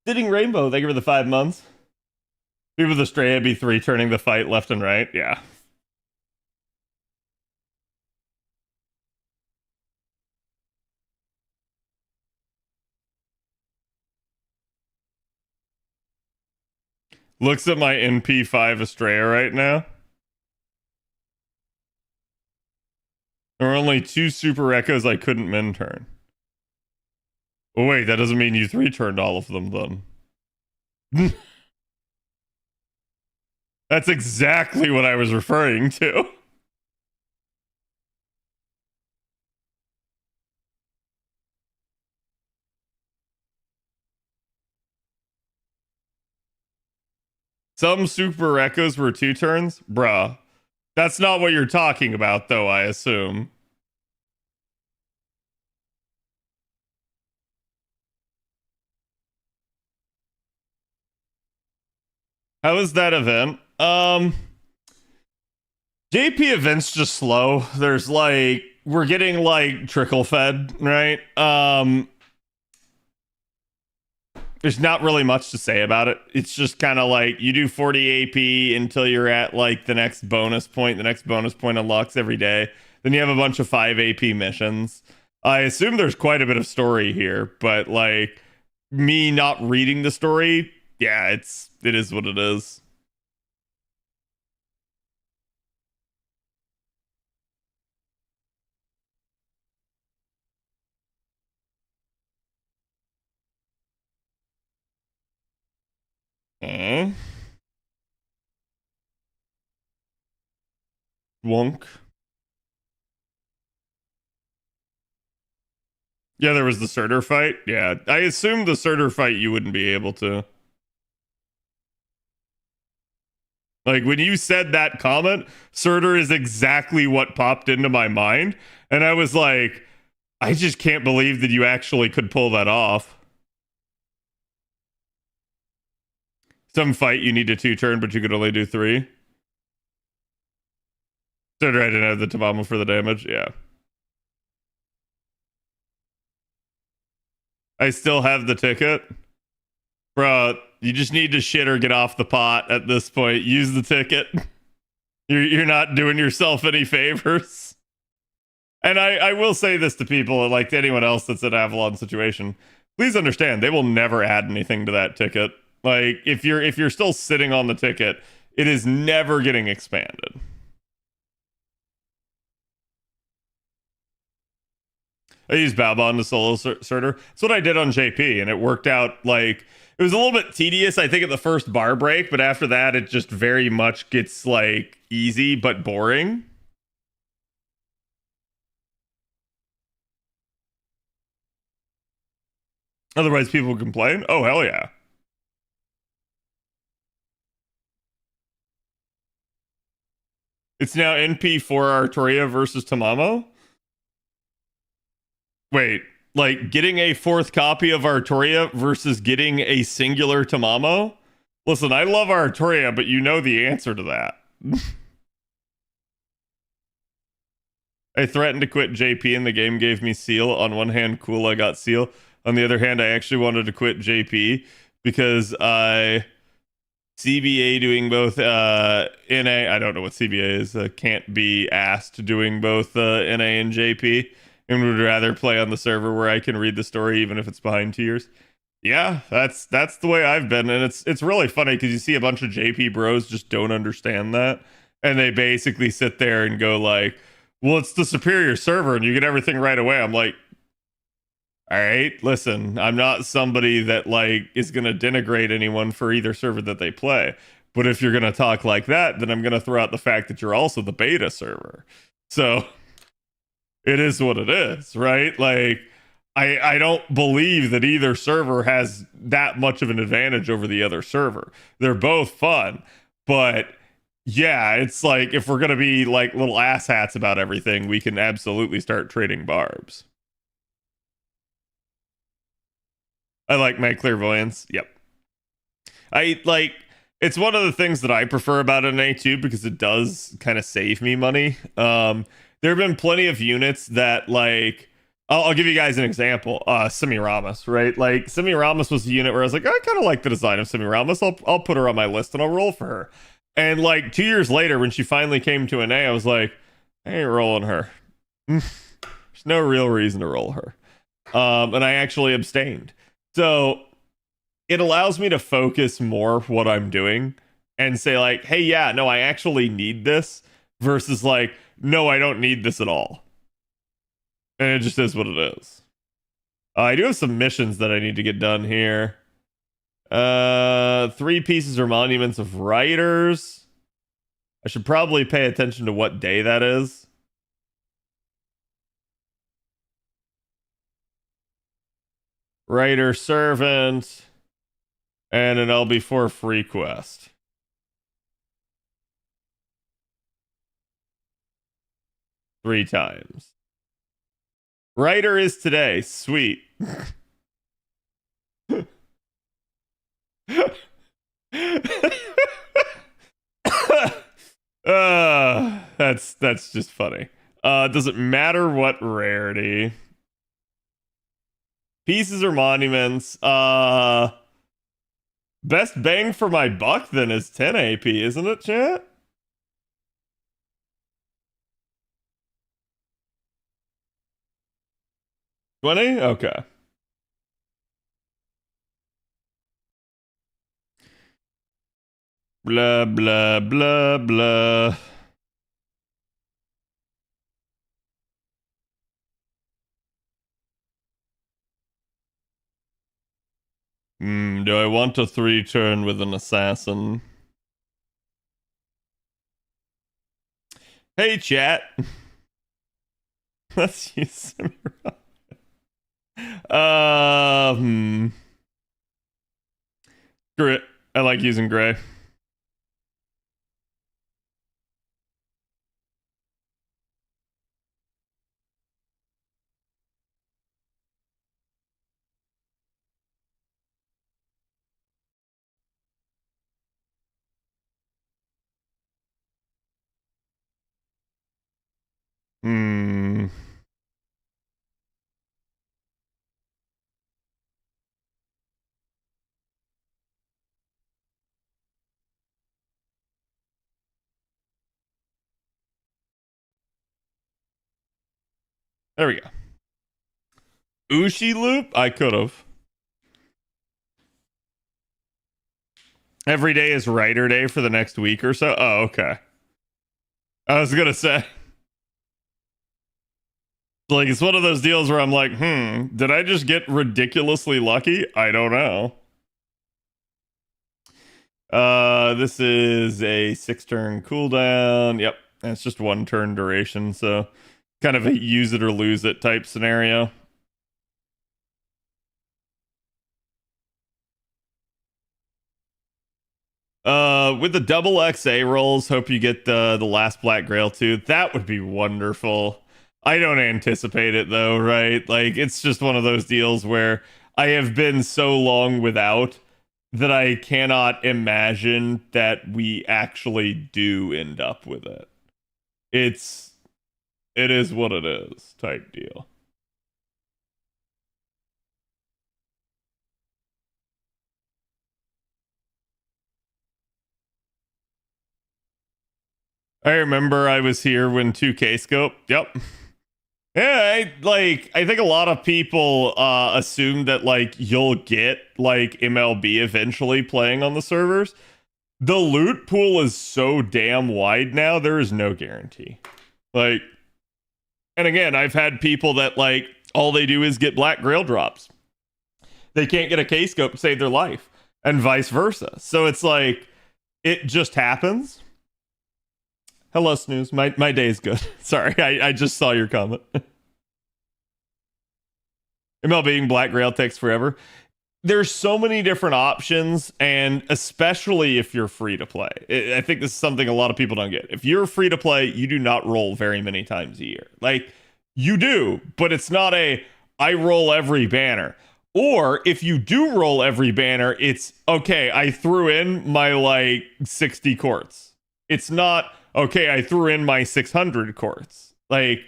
Sitting Rainbow, thank you for the 5 months. People with the stray B3 turning the fight left and right. Yeah. Looks at my NP5 Estrella right now. There were only 2 super echoes I couldn't min turn. Oh wait, that doesn't mean you 3-turned all of them then. That's exactly what I was referring to. Some super echoes were 2 turns? Bruh. That's not what you're talking about, though, I assume. How was that event? JP event's just slow. There's like, we're getting like trickle fed, right? There's not really much to say about it. It's just kind of like you do 40 AP until you're at like the next bonus point. The next bonus point unlocks every day. Then you have a bunch of 5 AP missions. I assume there's quite a bit of story here, but like me not reading the story, yeah, it is what it is. Wonk. Yeah, there was the Surtur fight. Yeah, I assumed the Surtur fight you wouldn't be able to. Like, when you said that comment, Surtur is exactly what popped into my mind. And I was like, I just can't believe that you actually could pull that off. Some fight you need to 2-turn, but you could only do 3. Surtur, I didn't have the Tamamo for the damage. Yeah. I still have the ticket. Bro, you just need to shit or get off the pot at this point. Use the ticket. You're not doing yourself any favors. And I will say this to people, like to anyone else that's in Avalon situation. Please understand, they will never add anything to that ticket. Like, if you're still sitting on the ticket, it is never getting expanded. I used Balbon to solo Surtur. That's what I did on JP, and it worked out. Like, it was a little bit tedious, I think, at the first bar break, but after that, it just very much gets, like, easy but boring. Otherwise, people complain. Oh, hell yeah. It's now NP4 Artoria versus Tamamo? Wait, like getting a 4th copy of Artoria versus getting a singular Tamamo? Listen, I love Artoria, but you know the answer to that. I threatened to quit JP and the game gave me Seal. On one hand, cool, I got Seal. On the other hand, I actually wanted to quit JP because CBA doing both NA, I don't know what CBA is, can't be asked doing both NA and JP. And would rather play on the server where I can read the story even if it's behind tiers. Yeah, that's the way I've been, and it's really funny because you see a bunch of JP bros just don't understand that, and they basically sit there and go like, "Well, it's the superior server, and you get everything right away." I'm like, all right, listen, I'm not somebody that like is gonna denigrate anyone for either server that they play, but if you're gonna talk like that, then I'm gonna throw out the fact that you're also the beta server. So it is what it is, right? Like, I don't believe that either server has that much of an advantage over the other server. They're both fun, but yeah, it's like if we're gonna be like little asshats about everything, we can absolutely start trading barbs. I like my clairvoyance. Yep. I like, it's one of the things that I prefer about an A2 because it does kind of save me money. There have been plenty of units that like I'll give you guys an example. Semiramis, right? Like Semiramis was a unit where I was like, I kind of like the design of Semiramis. I'll put her on my list and I'll roll for her. And like 2 years later, when she finally came to an A, I was like, I ain't rolling her. There's no real reason to roll her. And I actually abstained. So it allows me to focus more what I'm doing and say like, hey, yeah, no, I actually need this versus like, no, I don't need this at all. And it just is what it is. I do have some missions that I need to get done here. 3 pieces or monuments of writers. I should probably pay attention to what day that is. Writer servant. And an LB4 free quest. Three times. Writer is today. Sweet. That's just funny. Does it matter what rarity? Pieces or monuments? Best bang for my buck then is 10 AP, isn't it, chat? $20? Okay. Blah, blah, blah, blah. Do I want a 3-turn with an assassin? Hey, chat. Let's use Samira. Screw it. I like using gray. There we go. Ushi loop? I could have. Every day is writer day for the next week or so? Oh, okay. I was gonna say. Like, it's one of those deals where I'm like, did I just get ridiculously lucky? I don't know. This is a 6-turn cooldown. Yep, and it's just 1 turn duration, so kind of a use it or lose it type scenario. With the double XA rolls, hope you get the last Black Grail too. That would be wonderful. I don't anticipate it though, right? Like, it's just one of those deals where I have been so long without that I cannot imagine that we actually do end up with it. It is what it is type deal. I remember I was here when 2K scope. Yep. Yeah, I think a lot of people assume that like you'll get like MLB eventually playing on the servers. The loot pool is so damn wide now, there is no guarantee. Like, and again, I've had people that like all they do is get Black Grail drops. They can't get a K-scope to save their life, and vice versa. So it's like it just happens. Hello, Snooze. My day is good. Sorry, I just saw your comment. MLB and Black Grail takes forever. There's so many different options, and especially if you're free to play. I think this is something a lot of people don't get. If you're free to play, you do not roll very many times a year. Like, you do, but it's not I roll every banner. Or if you do roll every banner, it's, okay, I threw in my, like, 60 courts. It's not, okay, I threw in my 600 courts. Like,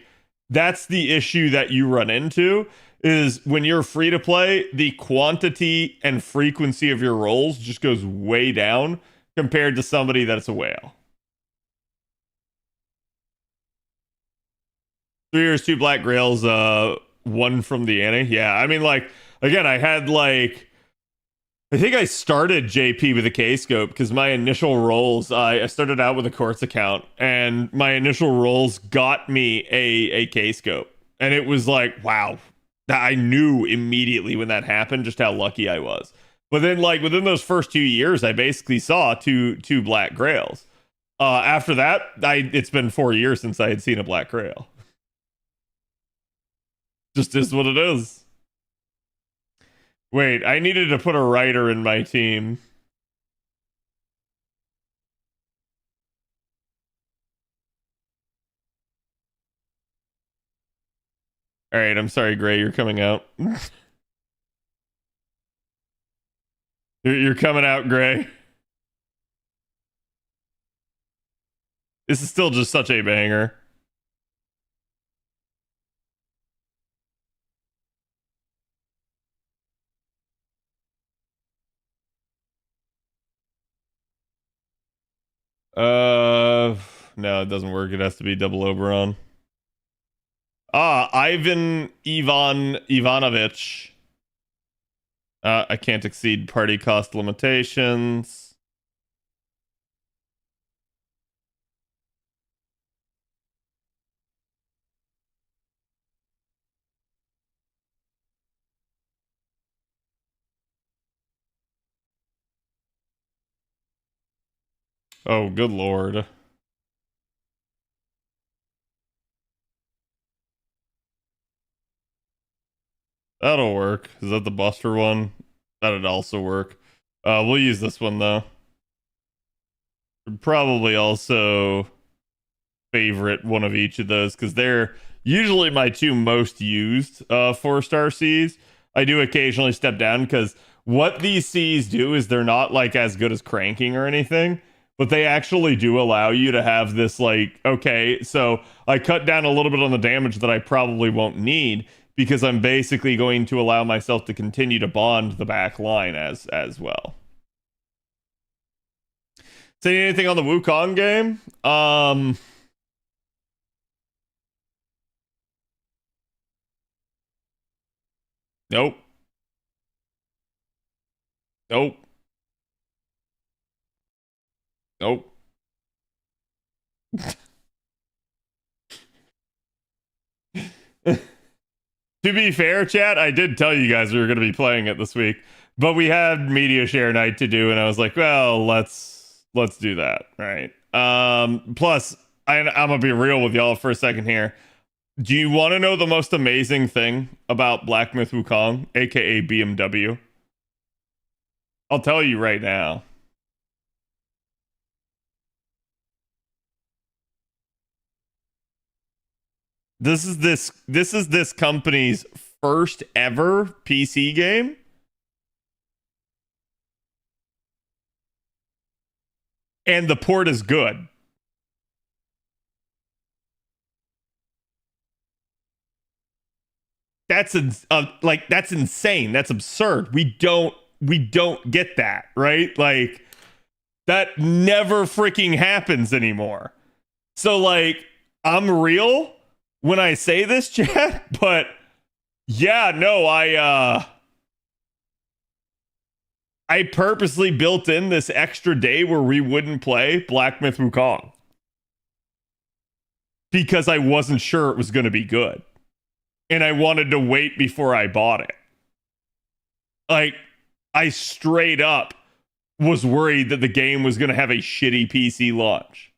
that's the issue that you run into is when you're free to play, the quantity and frequency of your rolls just goes way down compared to somebody that's a whale. 3 years, 2 black grails, 1 from the Annie. Yeah, I mean, like, again, I had like, I think I started JP with a K-scope because my initial rolls, I started out with a Quartz account, and my initial rolls got me a K-scope. And it was like, wow, I knew immediately when that happened just how lucky I was. But then, like, within those first 2 years, I basically saw two black grails. After that, it's been 4 years since I had seen a black grail. Just is what it is. Wait, I needed to put a writer in my team. All right, I'm sorry, Gray, you're coming out. You're coming out, Gray. This is still just such a banger. No, it doesn't work. It has to be double Oberon. Ivan Ivanovich. I can't exceed party cost limitations. Oh, good lord. That'll work. Is that the Buster one? That'd also work. We'll use this one though. Probably also favorite one of each of those because they're usually my 2 most used 4-star Cs. I do occasionally step down because what these Cs do is they're not like as good as cranking or anything, but they actually do allow you to have this like, okay, so I cut down a little bit on the damage that I probably won't need because I'm basically going to allow myself to continue to bond the back line as well. Say anything on the Wukong game? Nope. Nope. Nope. To be fair, chat, I did tell you guys we were going to be playing it this week, but we had media share night to do, and I was like, well, let's do that, right? Plus, I'm gonna be real with y'all for a second here. Do you want to know the most amazing thing about Black Myth Wukong, aka BMW? I'll tell you right now. This is this company's first ever PC game. And the port is good. That's that's insane. That's absurd. We don't get that, right? Like that never freaking happens anymore. So like I'm real when I say this, chat, but yeah, no, I purposely built in this extra day where we wouldn't play Black Myth Wukong because I wasn't sure it was going to be good. And I wanted to wait before I bought it. Like, I straight up was worried that the game was going to have a shitty PC launch.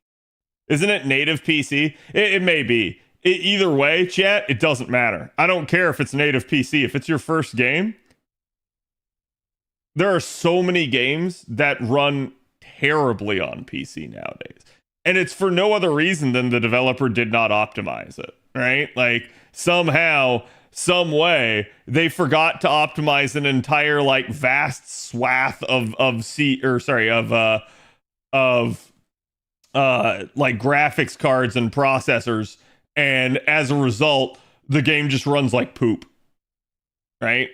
Isn't it native PC? It may be. Either way, chat, it doesn't matter. I don't care if it's native PC. If it's your first game, there are so many games that run terribly on PC nowadays. And it's for no other reason than the developer did not optimize it, right? Like somehow, some way, they forgot to optimize an entire like vast swath of like graphics cards and processors and as a result, the game just runs like poop. Right?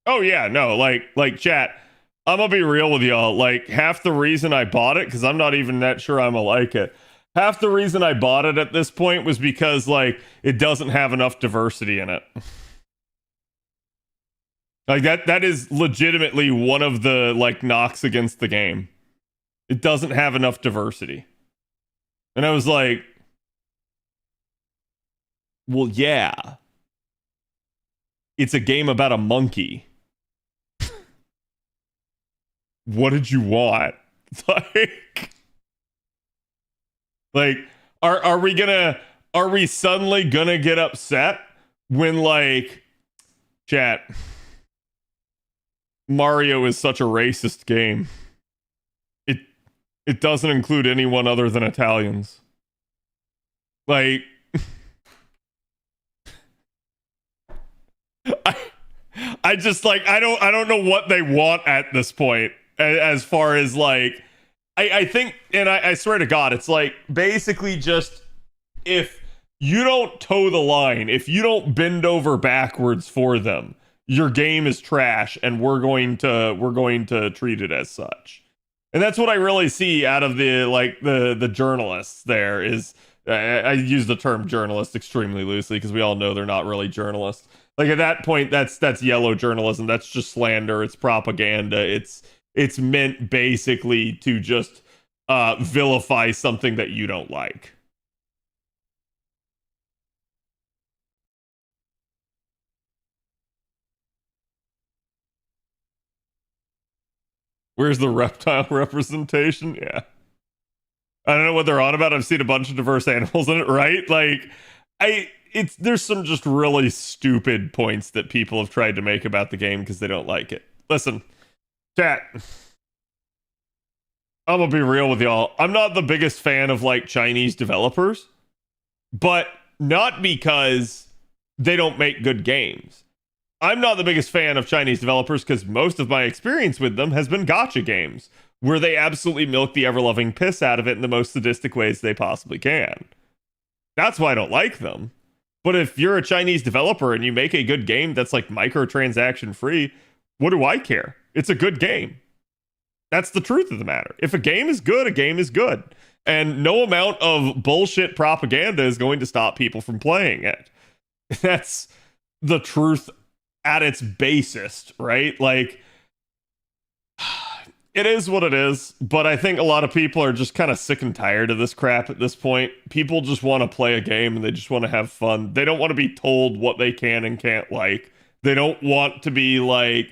Oh yeah, no, like chat. I'm gonna be real with y'all. Like half the reason I bought it, because I'm not even that sure I'm gonna like it. Half the reason I bought it at this point was because like it doesn't have enough diversity in it. Like that is legitimately one of the like knocks against the game. It doesn't have enough diversity. And I was like, well, yeah. It's a game about a monkey. What did you want? Like are we suddenly gonna get upset when like chat Mario is such a racist game? It doesn't include anyone other than Italians. Like I just like I don't know what they want at this point as far as like I think, and I swear to God, it's like basically just if you don't toe the line, if you don't bend over backwards for them, your game is trash, and we're going to treat it as such. And that's what I really see out of the journalists. There is I use the term journalist extremely loosely because we all know they're not really journalists. Like at that point, that's yellow journalism. That's just slander. It's propaganda. It's meant basically to just vilify something that you don't like. Where's the reptile representation? Yeah. I don't know what they're on about. I've seen a bunch of diverse animals in it, right? Like, there's some just really stupid points that people have tried to make about the game because they don't like it. Listen, chat. I'm gonna be real with y'all. I'm not the biggest fan of like Chinese developers, but not because they don't make good games. I'm not the biggest fan of Chinese developers because most of my experience with them has been gacha games, where they absolutely milk the ever-loving piss out of it in the most sadistic ways they possibly can. That's why I don't like them. But if you're a Chinese developer and you make a good game that's like microtransaction free, what do I care? It's a good game. That's the truth of the matter. If a game is good, a game is good. And no amount of bullshit propaganda is going to stop people from playing it. That's the truth at its basest, right? Like, it is what it is, but I think a lot of people are just kind of sick and tired of this crap at this point. People just want to play a game and they just want to have fun. They don't want to be told what they can and can't like. They don't want to be like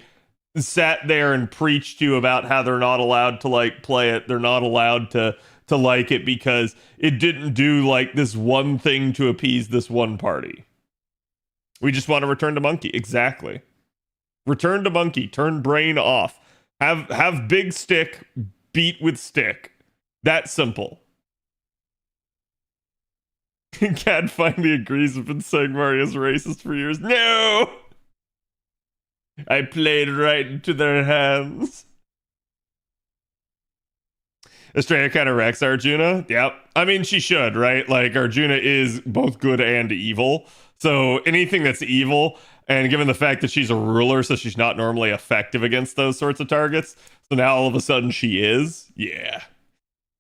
sat there and preached to about how they're not allowed to like play it. They're not allowed to like it because it didn't do like this one thing to appease this one party. We just want to return to monkey. Exactly. Return to monkey. Turn brain off. Have big stick beat with stick. That simple. Cat finally agrees. I've been saying Mario's racist for years. No! I played right into their hands. Estrella kind of wrecks Arjuna. Yep. I mean, she should, right? Like, Arjuna is both good and evil. So anything that's evil, and given the fact that she's a ruler, so she's not normally effective against those sorts of targets. So now all of a sudden she is. Yeah.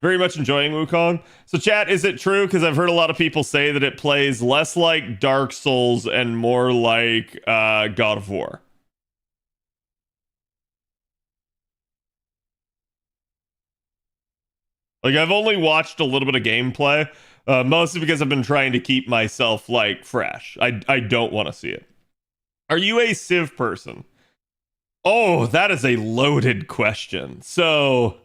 Very much enjoying Wukong. So chat, is it true? Because I've heard a lot of people say that it plays less like Dark Souls and more like God of War. Like, I've only watched a little bit of gameplay, mostly because I've been trying to keep myself, like, fresh. I don't want to see it. Are you a Civ person? Oh, that is a loaded question. So,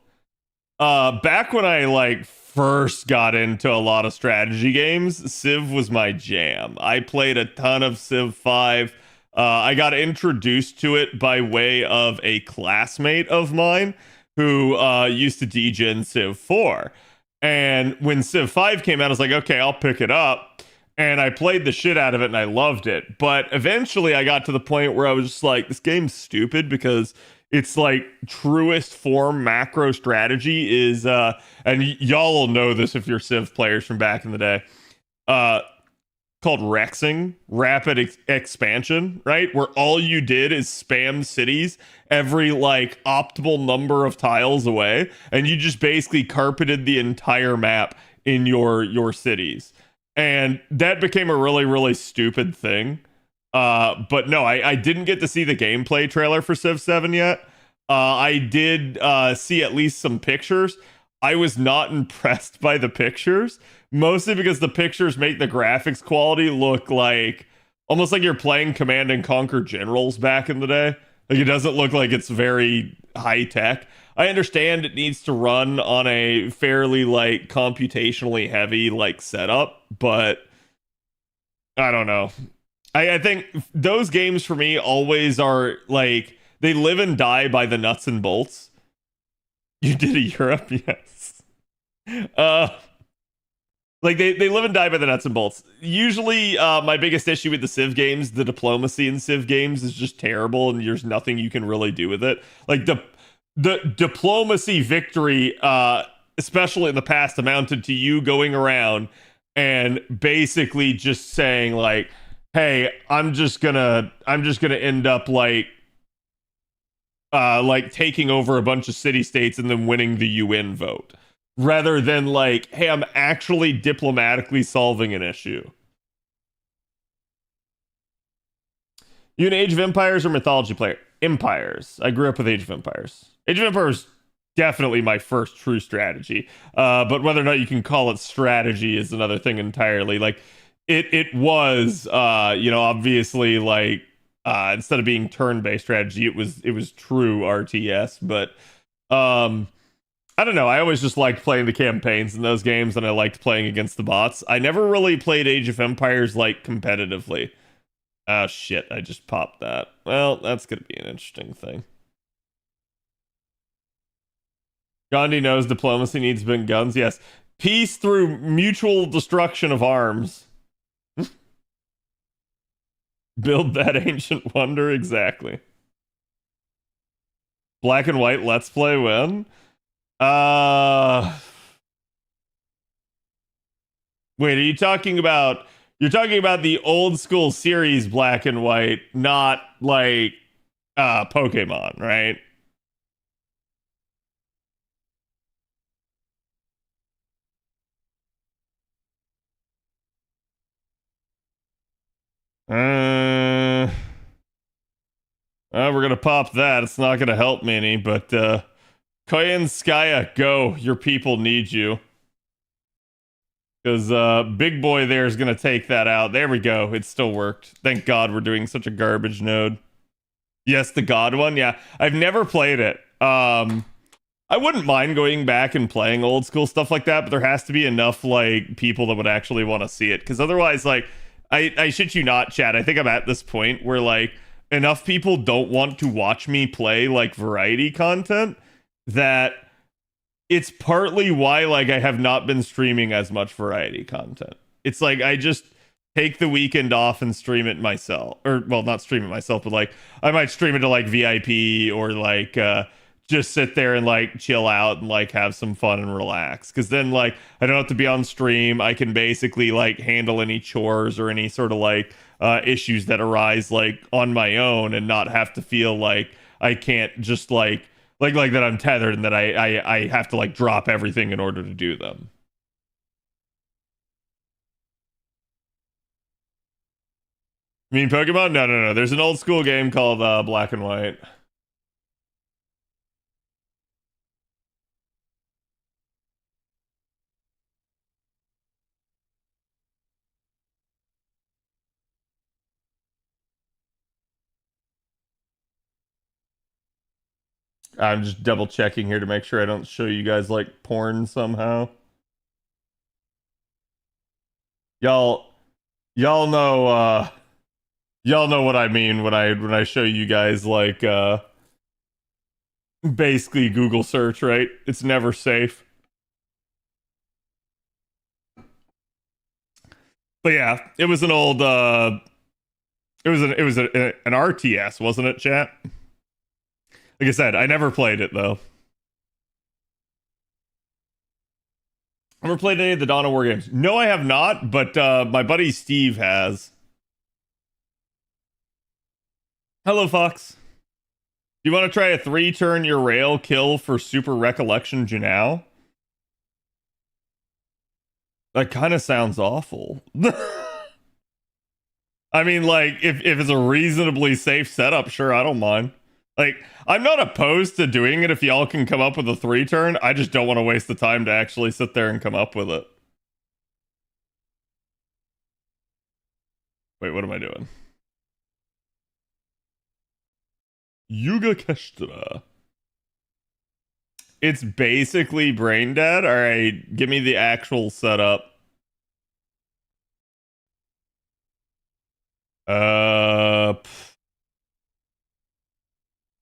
back when I, like, first got into a lot of strategy games, Civ was my jam. I played a ton of Civ 5. I got introduced to it by way of a classmate of mine who used to DJ in Civ 4. And when Civ 5 came out, I was like, okay, I'll pick it up. And I played the shit out of it and I loved it. But eventually I got to the point where I was just like, this game's stupid because its like truest form macro strategy is and y'all will know this if you're Civ players from back in the day. Called Rexing, rapid expansion, right? Where all you did is spam cities every like optimal number of tiles away, and you just basically carpeted the entire map in your cities. And that became a really, really stupid thing. But no, I didn't get to see the gameplay trailer for Civ 7 yet. I did see at least some pictures. I was not impressed by the pictures, mostly because the pictures make the graphics quality look like almost like you're playing Command and Conquer Generals back in the day. Like it doesn't look like it's very high tech. I understand it needs to run on a fairly like computationally heavy like setup, but I don't know. I think those games for me always are like they live and die by the nuts and bolts. You did a Europe, yes. Like they live and die by the nuts and bolts. Usually, my biggest issue with the Civ games, the diplomacy in Civ games is just terrible, and there's nothing you can really do with it. Like the diplomacy victory, especially in the past, amounted to you going around and basically just saying like, "Hey, I'm just gonna end up like taking over a bunch of city states and then winning the UN vote." Rather than like, hey, I'm actually diplomatically solving an issue. You an Age of Empires or Mythology player? Empires. I grew up with Age of Empires. Age of Empires definitely my first true strategy. But whether or not you can call it strategy is another thing entirely. Like it was obviously like instead of being turn-based strategy, it was true RTS, but I don't know. I always just liked playing the campaigns in those games, and I liked playing against the bots. I never really played Age of Empires like competitively. Oh shit, I just popped that. Well, that's gonna be an interesting thing. Gandhi knows diplomacy needs big guns. Yes. Peace through mutual destruction of arms. Build that ancient wonder, exactly. Black and white, let's play when? Wait, you're talking about the old school series Black and White, not like Pokemon, right? We're gonna pop that. It's not gonna help me any, but Koyenskaya, go. Your people need you. Because Big Boy there is going to take that out. There we go. It still worked. Thank God we're doing such a garbage node. Yes, the God one. Yeah, I've never played it. I wouldn't mind going back and playing old school stuff like that, but there has to be enough like people that would actually want to see it. Because otherwise, like, I shit you not, chat. I think I'm at this point where like enough people don't want to watch me play like variety content that it's partly why like I have not been streaming as much variety content. It's like I just take the weekend off and stream it myself, or well, not stream it myself, but like I might stream it to like VIP or like just sit there and like chill out and like have some fun and relax, because then like I don't have to be on stream. I can basically like handle any chores or any sort of like issues that arise like on my own and not have to feel like I can't just like that I'm tethered and that I have to like drop everything in order to do them. You mean Pokemon? No. There's an old school game called Black and White. I'm just double checking here to make sure I don't show you guys like porn somehow. Y'all know what I mean when I show you guys like basically Google search, right? It's never safe. But yeah, it was an old it was an RTS, wasn't it, chat? Like I said, I never played it though. Ever played any of the Dawn of War games? No, I have not, but my buddy Steve has. Hello, Fox. Do you want to try a 3-turn your rail kill for Super Recollection Janao? That kind of sounds awful. I mean, like, if it's a reasonably safe setup, sure, I don't mind. Like, I'm not opposed to doing it if y'all can come up with a 3-turn. I just don't want to waste the time to actually sit there and come up with it. Wait, what am I doing? Yuga Kestra. It's basically brain dead. All right, give me the actual setup.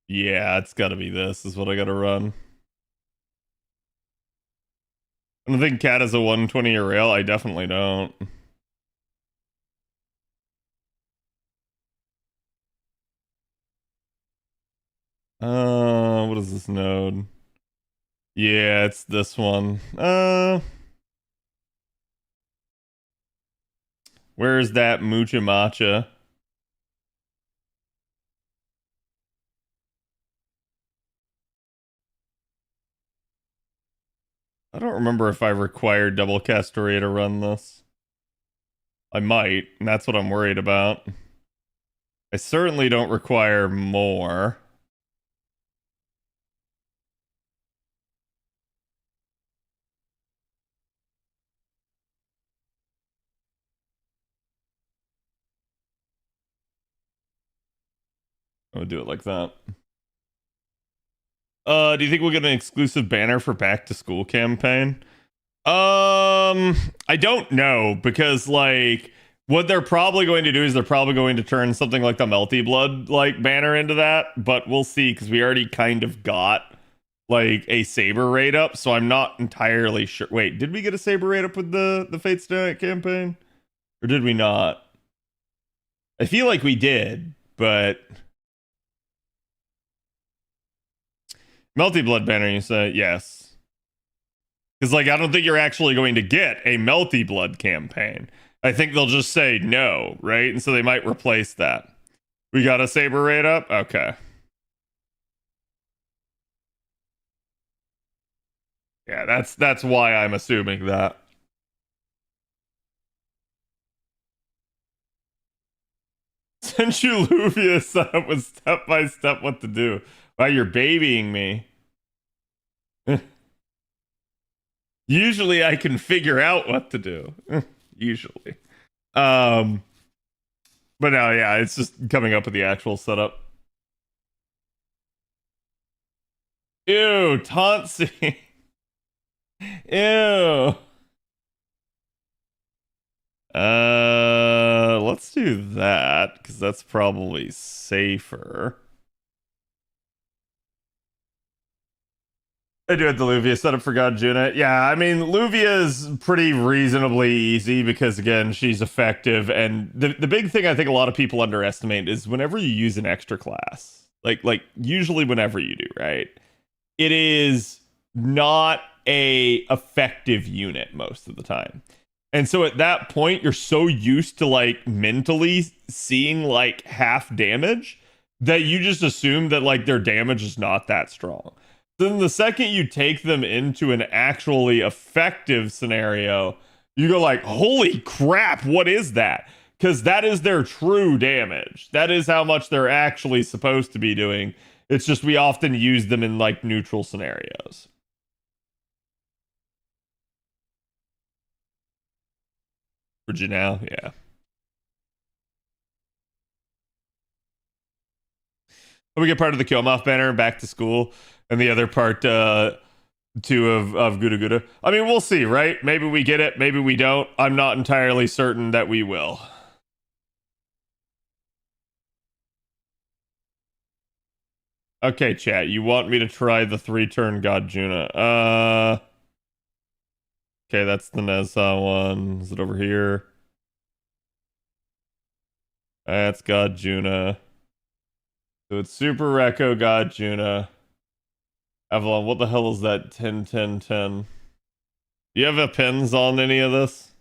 Yeah, it's got to be this. Is what I got to run. I don't think Cat has a 120 rail. I definitely don't. What is this node? Yeah, it's this one. Where's that Mucha Matcha? I don't remember if I required double Castoria to run this. I might, and that's what I'm worried about. I certainly don't require more. I'll do it like that. Do you think we'll get an exclusive banner for back to school campaign? I don't know, because like what they're probably going to do is they're probably going to turn something like the Melty Blood like banner into that, but we'll see, because we already kind of got like a Saber raid up, so I'm not entirely sure. Wait, did we get a Saber raid up with the Fate Stay Night campaign? Or did we not? I feel like we did, but Melty Blood banner, you say? Yes. Because, like, I don't think you're actually going to get a Melty Blood campaign. I think they'll just say no, right? And so they might replace that. We got a Saber raid up? Okay. Yeah, that's why I'm assuming that. Since you Luvia set up with step by step what to do. Wow, you're babying me. Usually I can figure out what to do. Usually. But now, yeah, it's just coming up with the actual setup. Ew, Tauntzy. Ew. Let's do that, because that's probably safer. I do have the Luvia set up for God Juna. Yeah, I mean, Luvia is pretty reasonably easy because, again, she's effective. And the big thing I think a lot of people underestimate is whenever you use an extra class, like usually whenever you do, right? It is not a effective unit most of the time. And so at that point, you're so used to like mentally seeing like half damage that you just assume that like their damage is not that strong. Then the second you take them into an actually effective scenario, you go like, holy crap, what is that? Because that is their true damage. That is how much they're actually supposed to be doing. It's just we often use them in like neutral scenarios. For Janelle, yeah. We get part of the Kill 'em off banner back to school, and the other part two of Guda Guda. I mean, we'll see, right? Maybe we get it, maybe we don't. I'm not entirely certain that we will. Okay, chat, you want me to try the 3-turn God Juna. Okay, that's the Nezha one. Is it over here? That's God Juna. So it's Super Reco, God, Juna. Avalon, what the hell is that 10 10 10? Do you have a pins on any of this?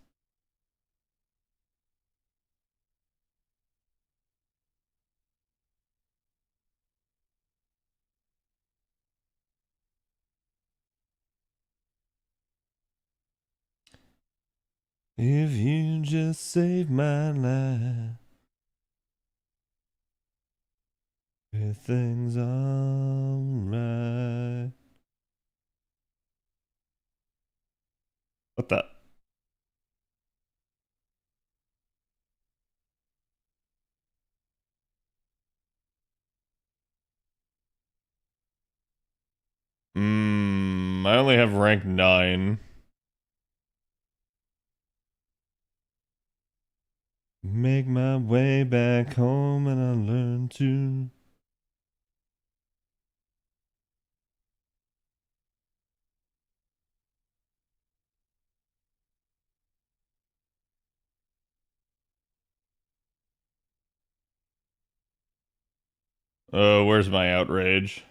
If you just save my life, everything's alright. What the? I only have rank 9. Make my way back home and I learn to. Oh, where's my outrage?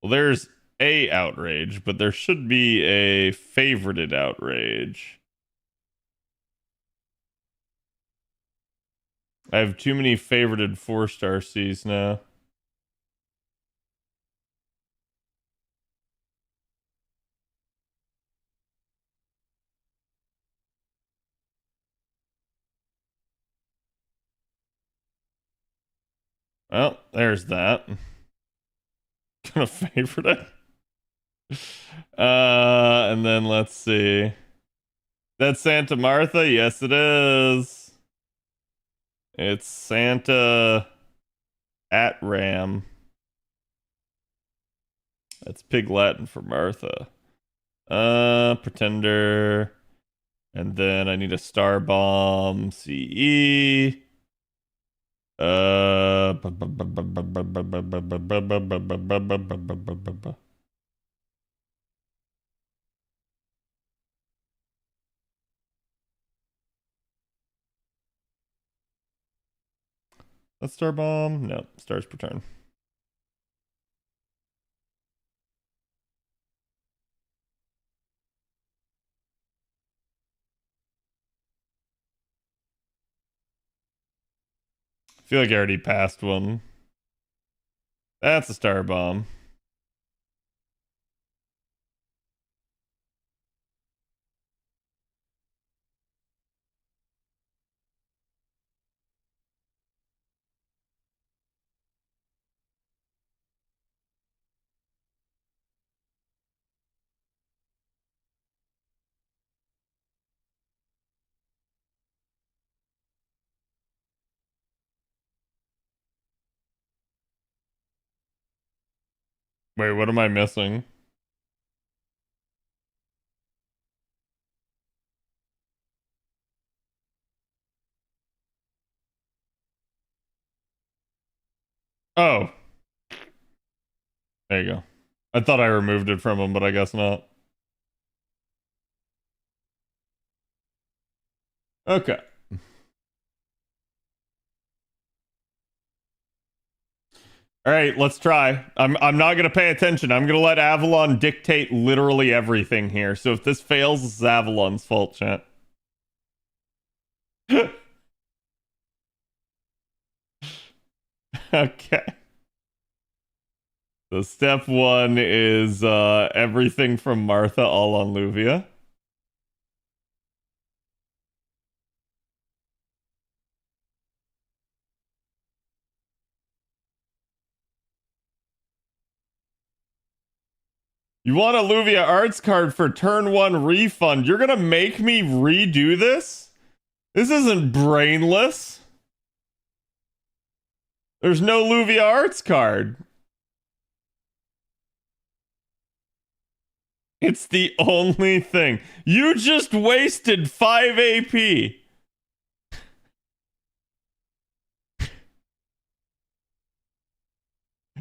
Well, there's a outrage, but there should be a favorited outrage. I have too many favorited 4-star Cs now. Well, there's that. Gonna favorite it. And then let's see. That's Santa Martha? Yes, it is. It's Santa at Ram. That's Pig Latin for Martha. Pretender. And then I need a Star Bomb CE. Let's Star Bomb. No, stars per turn. I feel like I already passed one. That's a Star Bomb. Wait, what am I missing? Oh. There you go. I thought I removed it from him, but I guess not. Okay. All right, let's try. I'm not gonna pay attention. I'm gonna let Avalon dictate literally everything here. So if this fails, it's Avalon's fault, chat. Okay. So step 1 is everything from Martha all on Luvia. You want a Luvia Arts card for turn 1 refund? You're gonna make me redo this? This isn't brainless. There's no Luvia Arts card. It's the only thing. You just wasted 5 AP.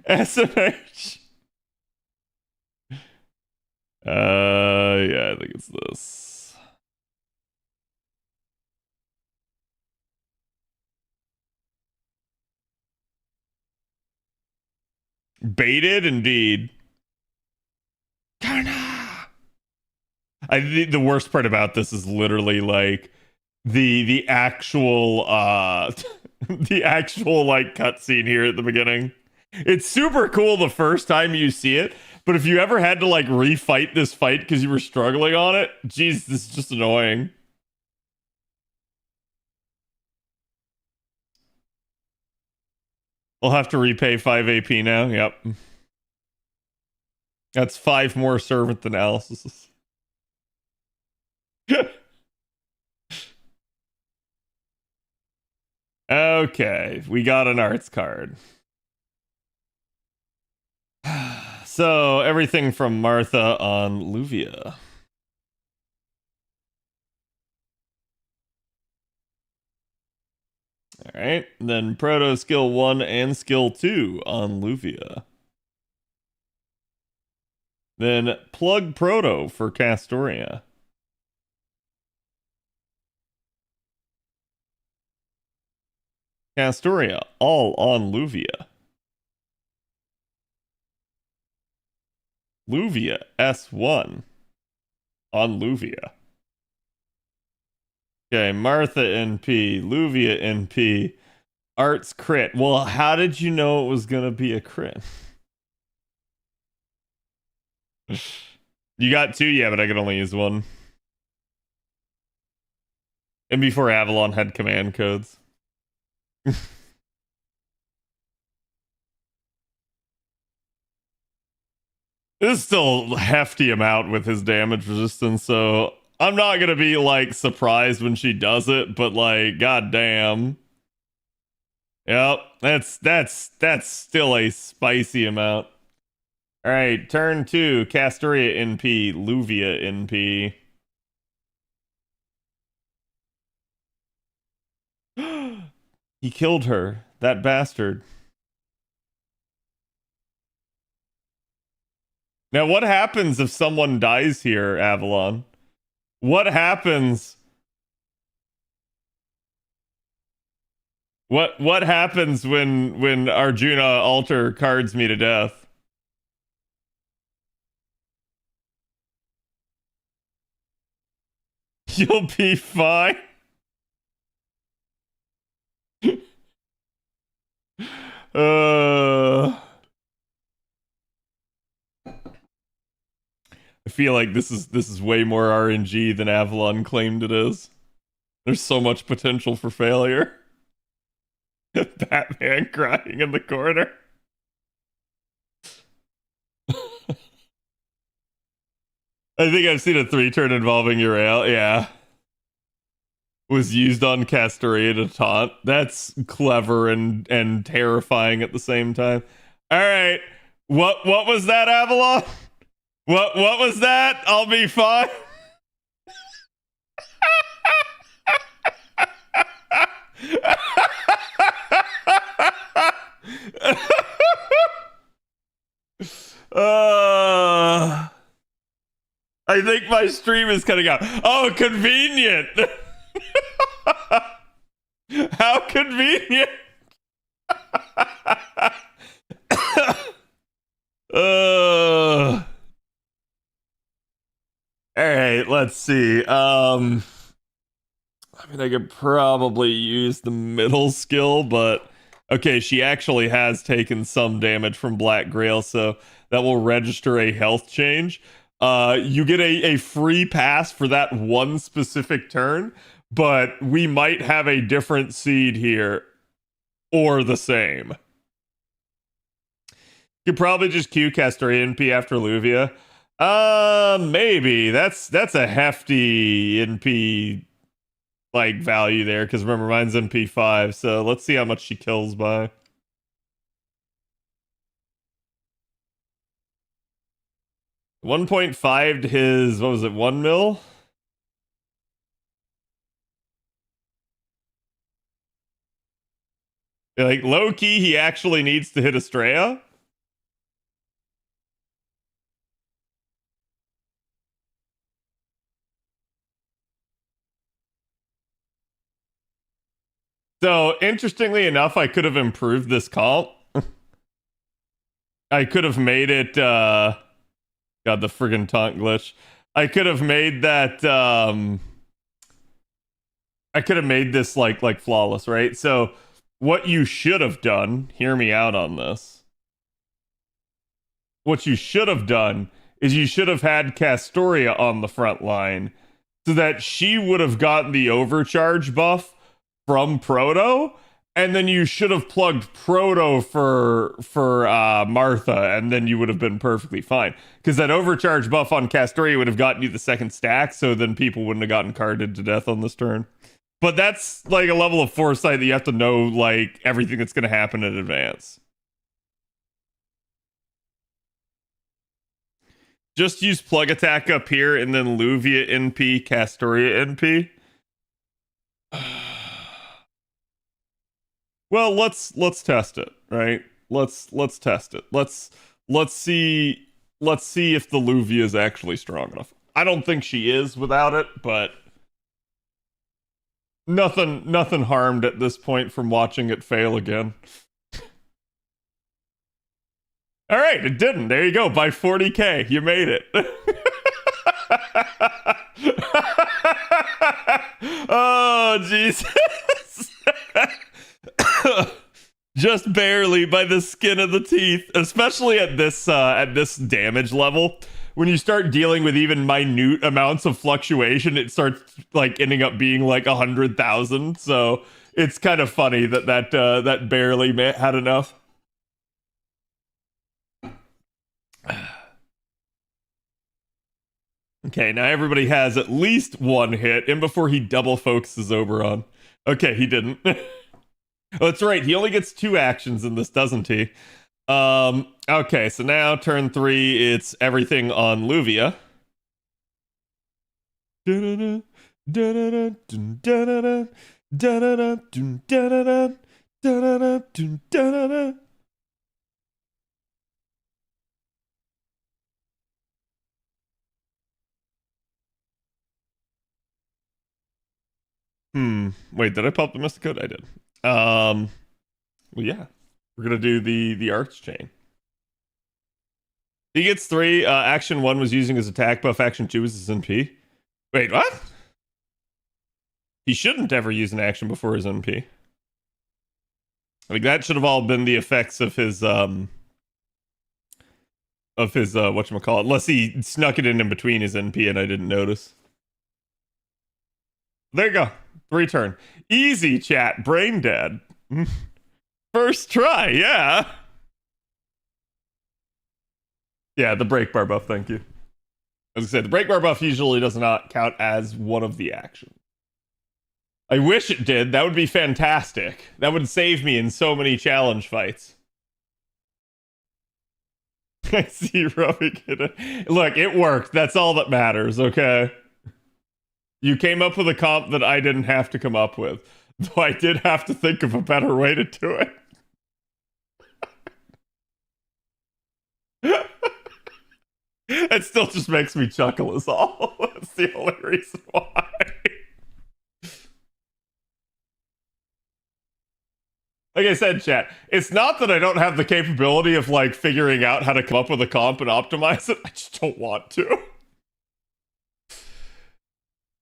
SMH. Yeah, I think it's this. Baited indeed. Karna. I think the worst part about this is literally like the actual the actual like cutscene here at the beginning. It's super cool the first time you see it, but if you ever had to like refight this fight because you were struggling on it, geez, this is just annoying. We'll have to repay 5 AP now. Yep. That's 5 more servant analysis. Okay, we got an arts card. So, everything from Martha on Luvia. Alright, then Proto skill 1 and skill 2 on Luvia. Then plug Proto for Castoria. Castoria, all on Luvia. Luvia, S1 on Luvia. Okay, Martha NP, Luvia NP, Arts crit. Well, how did you know it was going to be a crit? You got 2? Yeah, but I could only use 1. And before Avalon had command codes. This is still a hefty amount with his damage resistance, so I'm not gonna be like surprised when she does it, but like, goddamn. Yep, that's still a spicy amount. Alright, turn 2, Castoria NP, Luvia NP. He killed her, that bastard. Now, what happens if someone dies here, Avalon? What happens? What happens when Arjuna alter cards me to death? You'll be fine. I feel like this is way more RNG than Avalon claimed it is. There's so much potential for failure. Batman crying in the corner. I think I've seen a 3-turn involving Urael. Yeah. Was used on Castoria to taunt. That's clever and terrifying at the same time. All right. What was that, Avalon? What was that? I'll be fine. I think my stream is cutting out. Oh, convenient. How convenient. All right, let's see. I mean, I could probably use the middle skill, but okay, she actually has taken some damage from Black Grail, so that will register a health change. You get a free pass for that one specific turn, but we might have a different seed here, or the same. You could probably just Q Castoria NP after Luvia. Maybe that's a hefty NP like value there, because remember mine's MP5, so let's see how much she kills by. $1.5 to his, what was it, 1 mil? Like low key, he actually needs to hit Estrella. So, interestingly enough, I could have improved this comp. I could have made it God, the friggin' taunt glitch. I could have made that I could have made this like flawless, right? So what you should have done, hear me out on this. What you should have done is you should have had Castoria on the front line so that she would have gotten the overcharge buff from Proto, and then you should have plugged Proto for Martha, and then you would have been perfectly fine. Because that overcharge buff on Castoria would have gotten you the second stack, so then people wouldn't have gotten carded to death on this turn. But that's like a level of foresight that you have to know like everything that's going to happen in advance. Just use plug attack up here and then Luvia NP, Castoria NP. Well, let's test it, right? Let's test it. Let's see if the Luvia is actually strong enough. I don't think she is without it, but nothing harmed at this point from watching it fail again. All right, it didn't. There you go. By 40k, you made it. Oh, Jesus. Just barely by the skin of the teeth, especially at this damage level. When you start dealing with even minute amounts of fluctuation, it starts like ending up being like 100,000. So it's kind of funny that barely had enough. Okay, now everybody has at least one hit, and before he double focuses Oberon. Okay, he didn't. Oh, that's right. He only gets 2 actions in this, doesn't he? Okay, so now turn 3, it's everything on Luvia. Wait, did I pop the Mystic Code? I did. Well, yeah. We're gonna do the Arts Chain. He gets 3. Action 1 was using his attack buff. Action 2 is his NP. Wait, what? He shouldn't ever use an action before his NP. Like that should have all been the effects of his whatchamacallit, unless he snuck it in between his NP and I didn't notice. There you go. 3 turn. Easy, chat. Brain dead. First try, yeah. Yeah, the break bar buff, thank you. As I said, the break bar buff usually does not count as one of the actions. I wish it did. That would be fantastic. That would save me in so many challenge fights. I see rubbing it. Look, it worked. That's all that matters, okay? You came up with a comp that I didn't have to come up with. Though I did have to think of a better way to do it. It still just makes me chuckle is all. That's the only reason why. Like I said, chat, it's not that I don't have the capability of like figuring out how to come up with a comp and optimize it. I just don't want to.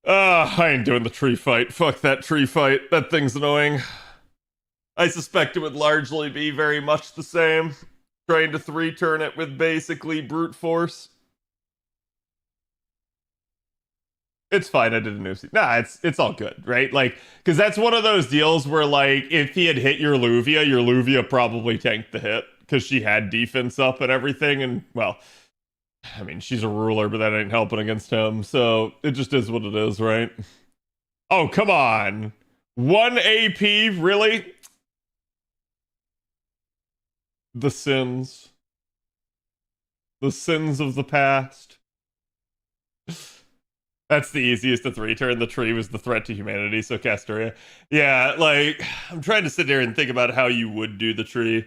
I ain't doing the tree fight. Fuck that tree fight. That thing's annoying. I suspect it would largely be very much the same. Trying to 3-turn it with basically brute force. It's fine, I did a new seed. Nah, it's all good, right? Like, because that's one of those deals where, like, if he had hit your Luvia probably tanked the hit, because she had defense up and everything, and, well, I mean, she's a ruler, but that ain't helping against him, so it just is what it is, right? Oh, come on! 1 AP, really? The sins. The sins of the past. That's the easiest to 3-turn. The tree was the threat to humanity, so Castoria. Yeah, like, I'm trying to sit there and think about how you would do the tree.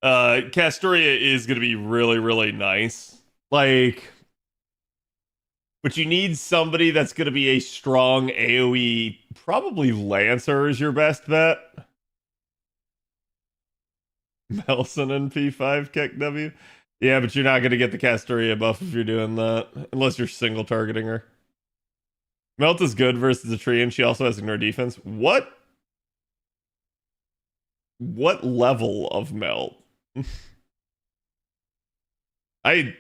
Castoria is going to be really, really nice. Like, but you need somebody that's going to be a strong AoE. Probably Lancer is your best bet. Melson and P5 KEKW. Yeah, but you're not going to get the Castoria buff if you're doing that, unless you're single targeting her. Melt is good versus the tree, and she also has ignore defense. What level of melt? I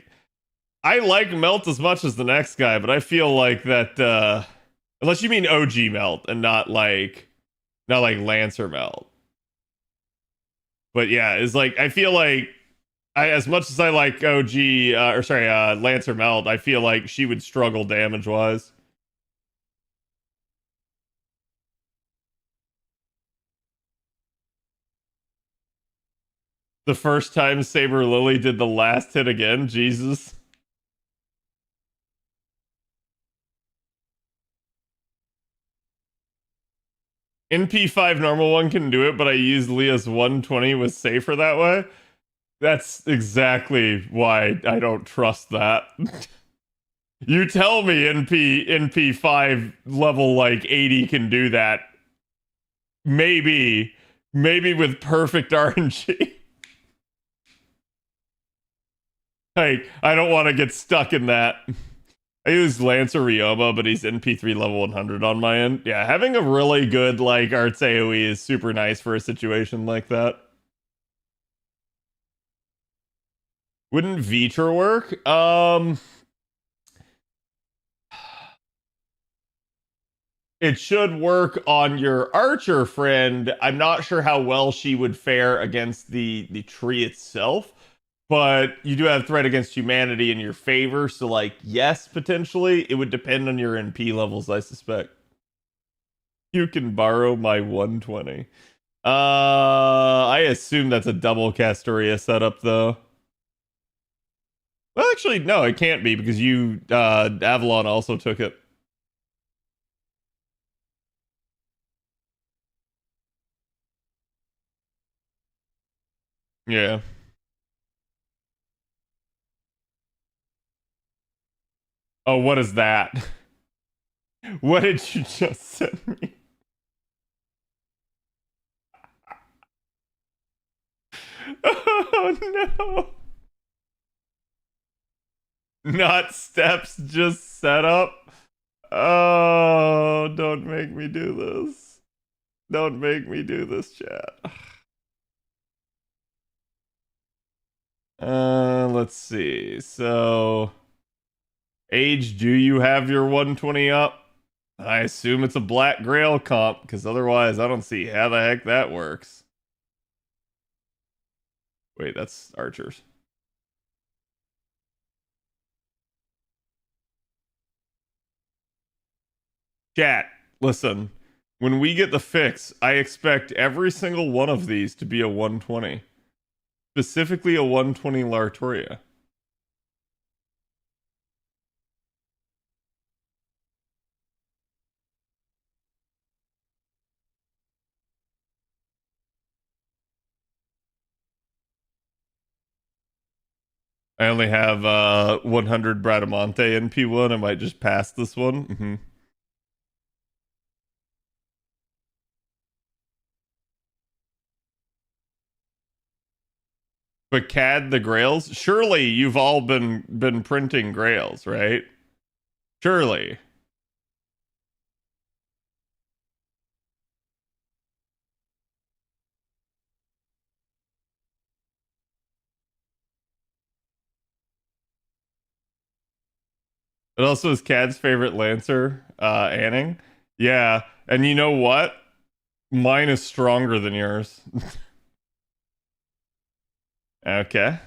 like melt as much as the next guy, but I feel like that unless you mean OG melt and not like Lancer melt. But yeah, it's like I feel like as much as I like OG Lancer melt, I feel like she would struggle damage wise. The first time Saber Lily did the last hit again, Jesus. NP5 normal one can do it, but I used Leah's 120 was safer that way. That's exactly why I don't trust that. You tell me NP5 level like 80 can do that. Maybe with perfect RNG. Like, I don't want to get stuck in that. I use Lancer Ryoma, but he's NP3 level 100 on my end. Yeah, having a really good, like, Arts AoE is super nice for a situation like that. Wouldn't Vitra work? It should work on your archer friend. I'm not sure how well she would fare against the tree itself. But you do have threat against humanity in your favor, so like yes, potentially. It would depend on your NP levels, I suspect. You can borrow my 120. I assume that's a double Castoria setup though. Well, actually, no, it can't be because you Avalon also took it. Yeah. Oh, what is that? What did you just send me? Oh no. Not steps, just setup. Oh, don't make me do this. Don't make me do this, chat. Let's see. So, age, do you have your 120 up? I assume it's a Black Grail comp, because otherwise I don't see how the heck that works. Wait, that's archers. Chat, listen. When we get the fix, I expect every single one of these to be a 120. Specifically a 120 Lartoria. I only have 100 Bradamante in P1. I might just pass this one. But CAD the Grails? Surely you've all been printing Grails, right? Surely. It also is CAD's favorite Lancer, Anning. Yeah, and you know what? Mine is stronger than yours. Okay.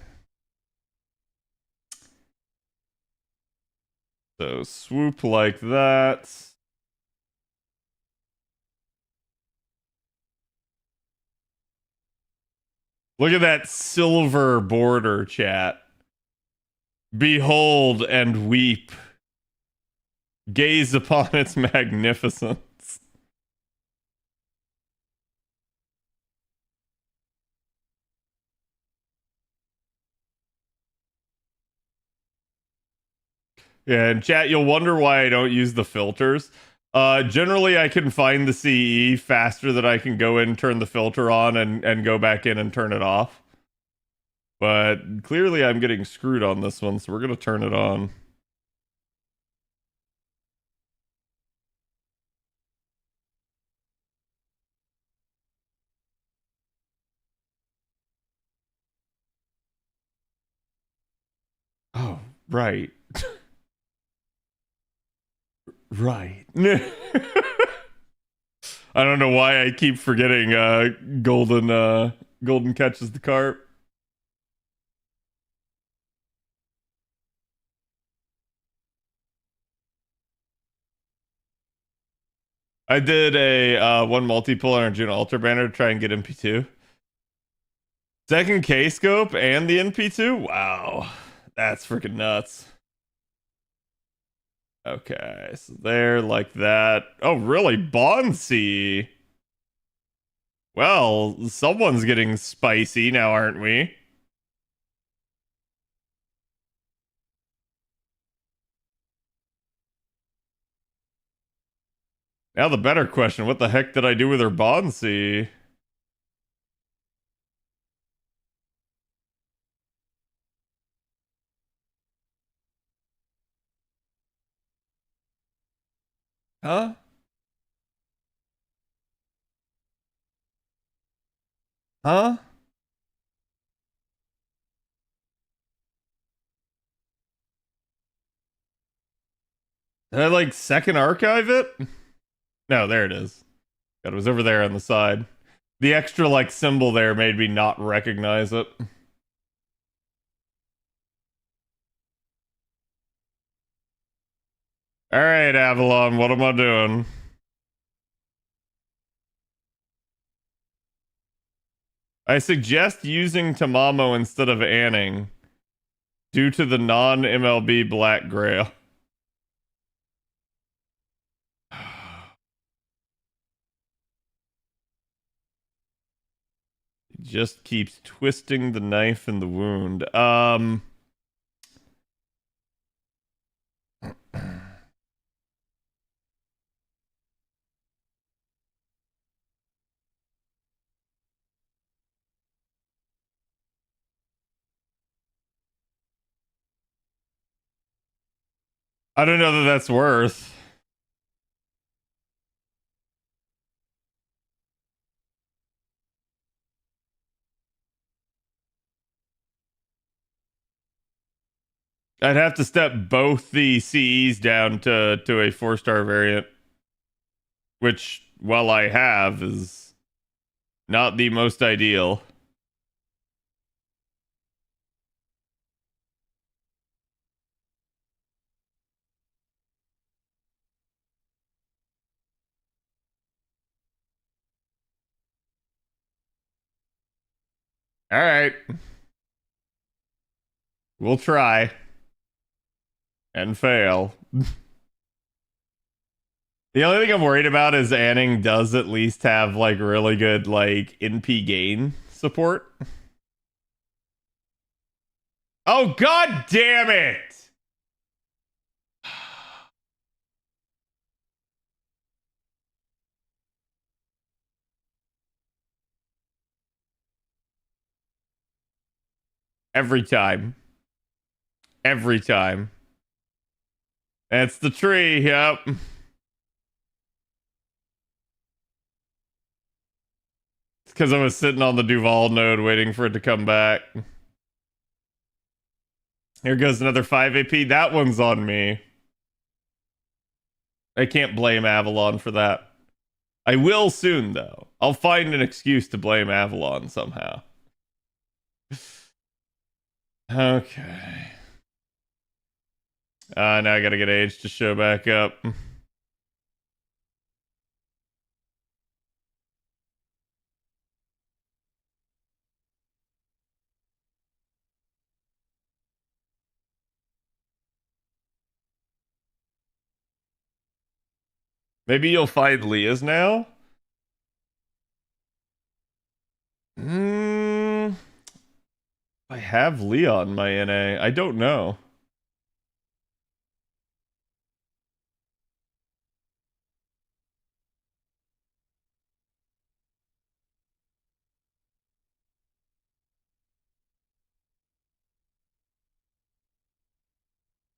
So swoop like that. Look at that silver border, chat. Behold and weep. Gaze upon its magnificence. Yeah, and chat, you'll wonder why I don't use the filters. Generally, I can find the CE faster than I can go in, turn the filter on, and go back in and turn it off. But clearly I'm getting screwed on this one, so we're going to turn it on. Oh, right. Right. I don't know why I keep forgetting Golden catches the carp. I did a one multi-pull on Arjuna Ultra Banner to try and get MP2. Second K scope and the NP2? Wow. That's freaking nuts. Okay, so there, like that. Oh, really? Bonsi. Well, someone's getting spicy now, aren't we? Now the better question, what the heck did I do with her Bonsi? Huh? Huh? Did I like second archive it? No, there it is. God, it was over there on the side. The extra like symbol there made me not recognize it. All right, Avalon, what am I doing? I suggest using Tamamo instead of Anning due to the non-MLB Black Grail. It just keeps twisting the knife in the wound. I don't know that that's worth. I'd have to step both the CEs down to a 4-star variant, which, while I have, is not the most ideal. All right. We'll try. And fail. The only thing I'm worried about is Anning does at least have like really good like NP gain support. Oh god damn it! Every time. Every time. That's the tree, yep. It's because I was sitting on the Duval node waiting for it to come back. Here goes another 5 AP. That one's on me. I can't blame Avalon for that. I will soon, though. I'll find an excuse to blame Avalon somehow. Okay. Now I gotta get Age to show back up. Maybe you'll find Leah's now? I have Leah on my NA. I don't know.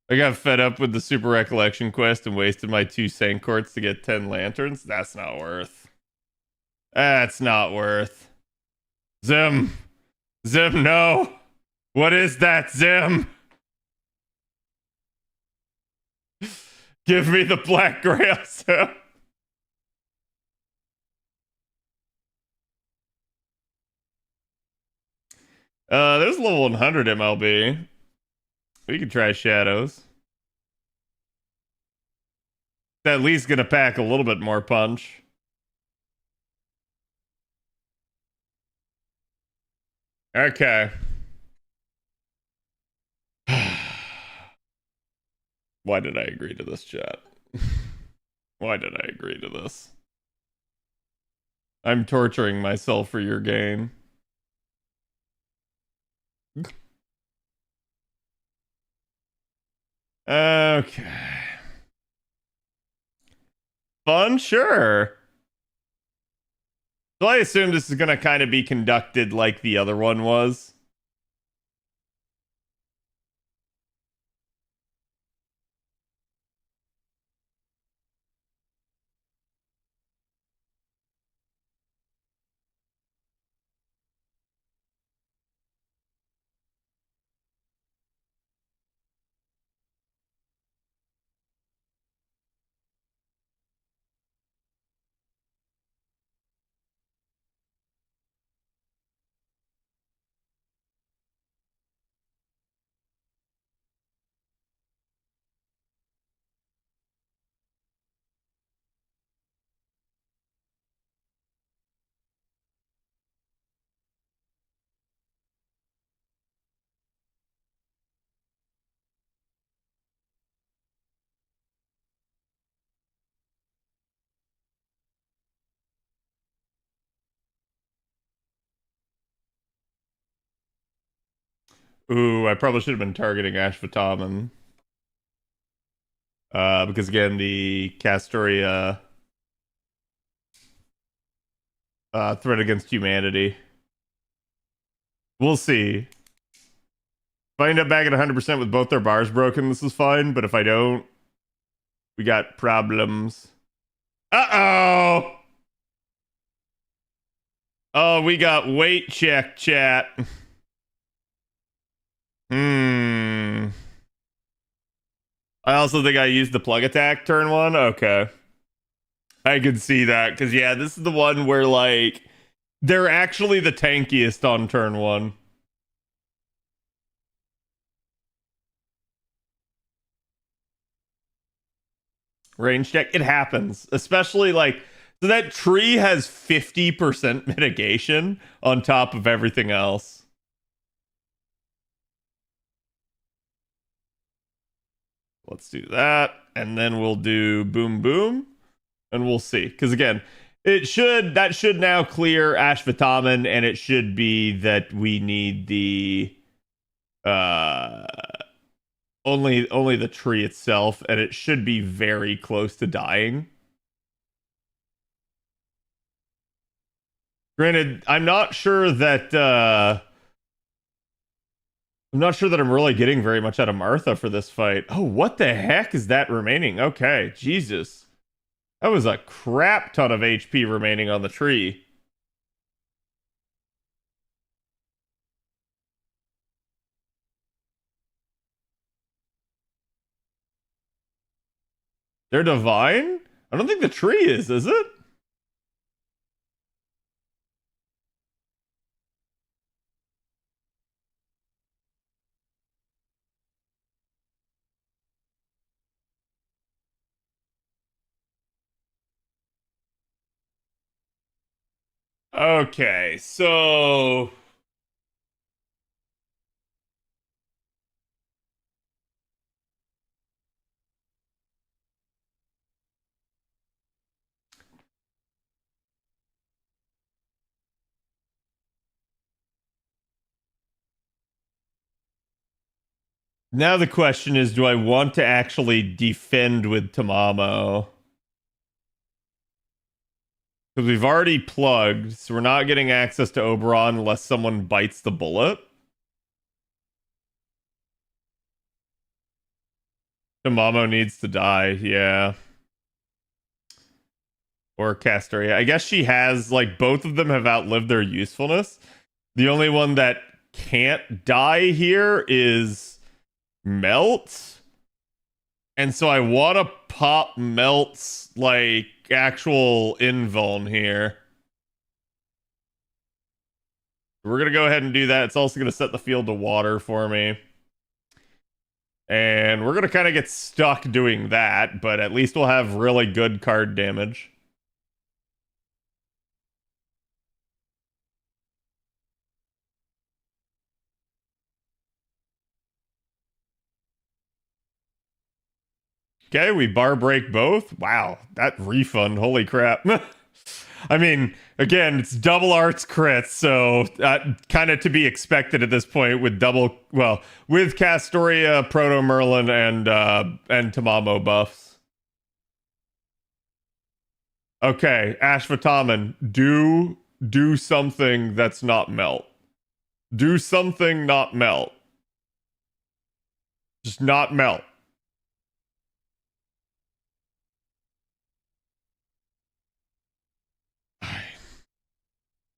I got fed up with the Super Recollection quest and wasted my 2 Sank Courts to get 10 lanterns. That's not worth. That's not worth. Zim. Zim, no. What is that, Zim? Give me the Black Grail, Zim. There's level 100 MLB. We could try Shadows. At least gonna pack a little bit more punch. Okay. Why did I agree to this, chat? Why did I agree to this? I'm torturing myself for your gain. Okay. Fun, sure. So I assume this is going to kind of be conducted like the other one was. Ooh, I probably should have been targeting Ashvataman. Because again, the Castoria threat against humanity. We'll see. If I end up back at 100% with both their bars broken, this is fine. But if I don't, we got problems. Uh-oh! Oh, we got weight check, chat. I also think I used the plug attack turn 1. Okay. I can see that. Because, yeah, this is the one where, like, they're actually the tankiest on turn 1. Range check. It happens. Especially, like, so that tree has 50% mitigation on top of everything else. Let's do that. And then we'll do boom boom. And we'll see. Because again, that should now clear Ashvataman, and it should be that we need the only the tree itself, and it should be very close to dying. Granted, I'm not sure that I'm really getting very much out of Martha for this fight. Oh, what the heck is that remaining? Okay, Jesus. That was a crap ton of HP remaining on the tree. They're divine? I don't think the tree is it? Okay, so now the question is, do I want to actually defend with Tamamo? Because we've already plugged, so we're not getting access to Oberon unless someone bites the bullet. Tamamo needs to die, yeah. Or Castoria. I guess she has, like, both of them have outlived their usefulness. The only one that can't die here is Melt. And so I want to pop Melt's, like, actual invuln here. We're going to go ahead and do that. It's also going to set the field to water for me. And we're going to kind of get stuck doing that, but at least we'll have really good card damage. Okay, we bar break both. Wow, that refund, holy crap. I mean, again, it's double arts crits, so kind of to be expected at this point with with Castoria, Proto Merlin, and Tamamo buffs. Okay, Ashvataman, do something that's not Melt. Do something not Melt. Just not Melt.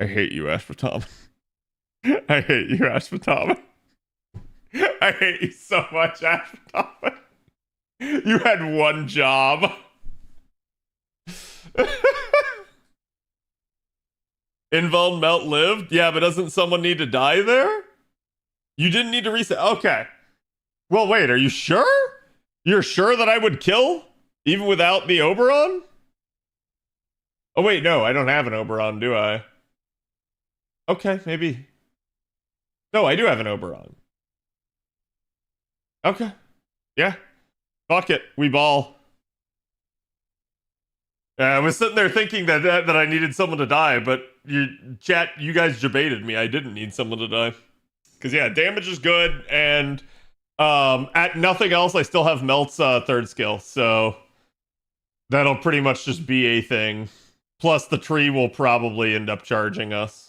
I hate you, Ashvataman. I hate you, Ashvataman. I hate you so much, Ashvataman. You had one job. Invuln Melt lived? Yeah, but doesn't someone need to die there? You didn't need to reset. Okay. Well, wait, are you sure? You're sure that I would kill? Even without the Oberon? Oh, wait, no, I don't have an Oberon, do I? Okay, maybe. No, I do have an Oberon. Okay. Yeah. Fuck it. We ball. I was sitting there thinking that I needed someone to die, but you guys debated me. I didn't need someone to die. Because, yeah, damage is good, and at nothing else, I still have Melt's third skill, so that'll pretty much just be a thing. Plus, the tree will probably end up charging us.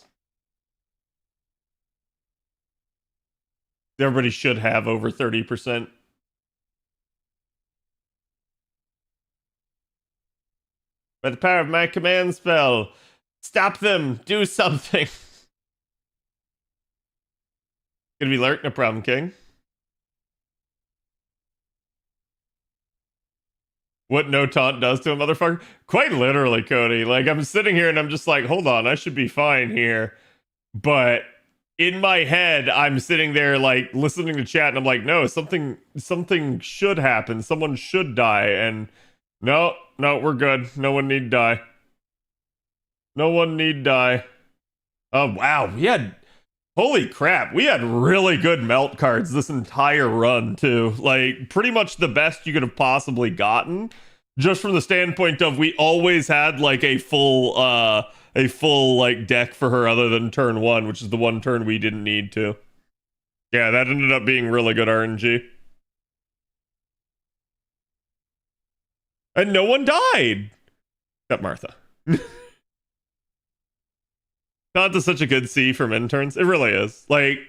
Everybody should have over 30%. By the power of my command spell, stop them, do something. Gonna be alert, no problem, King. What no taunt does to a motherfucker? Quite literally, Cody. Like, I'm sitting here and I'm just like, hold on, I should be fine here. But in my head, I'm sitting there like listening to chat and I'm like, no, something should happen. Someone should die. And no, we're good. No one need die. No one need die. Oh, wow. Holy crap. We had really good Melt cards this entire run too. Like pretty much the best you could have possibly gotten. Just from the standpoint of we always had like a full like deck for her other than turn one, which is the one turn we didn't need to. Yeah, that ended up being really good RNG. And no one died. Except Martha. Not to such a good C from interns. It really is. Like,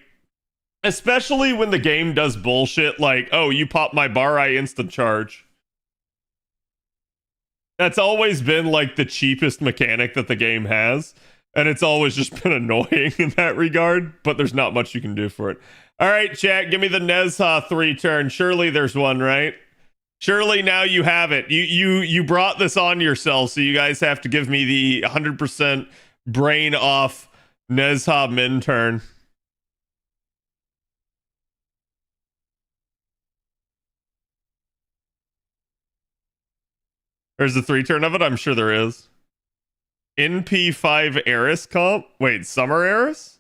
especially when the game does bullshit like, oh, you pop my bar, I instant charge. That's always been like the cheapest mechanic that the game has. And it's always just been annoying in that regard, but there's not much you can do for it. All right, chat, give me the Nezha 3 turn. Surely there's one, right? Surely now you have it. You brought this on yourself, so you guys have to give me the 100% brain off Nezha min turn. There's a 3 turn of it? I'm sure there is. NP5 Eris comp? Wait, Summer Eris?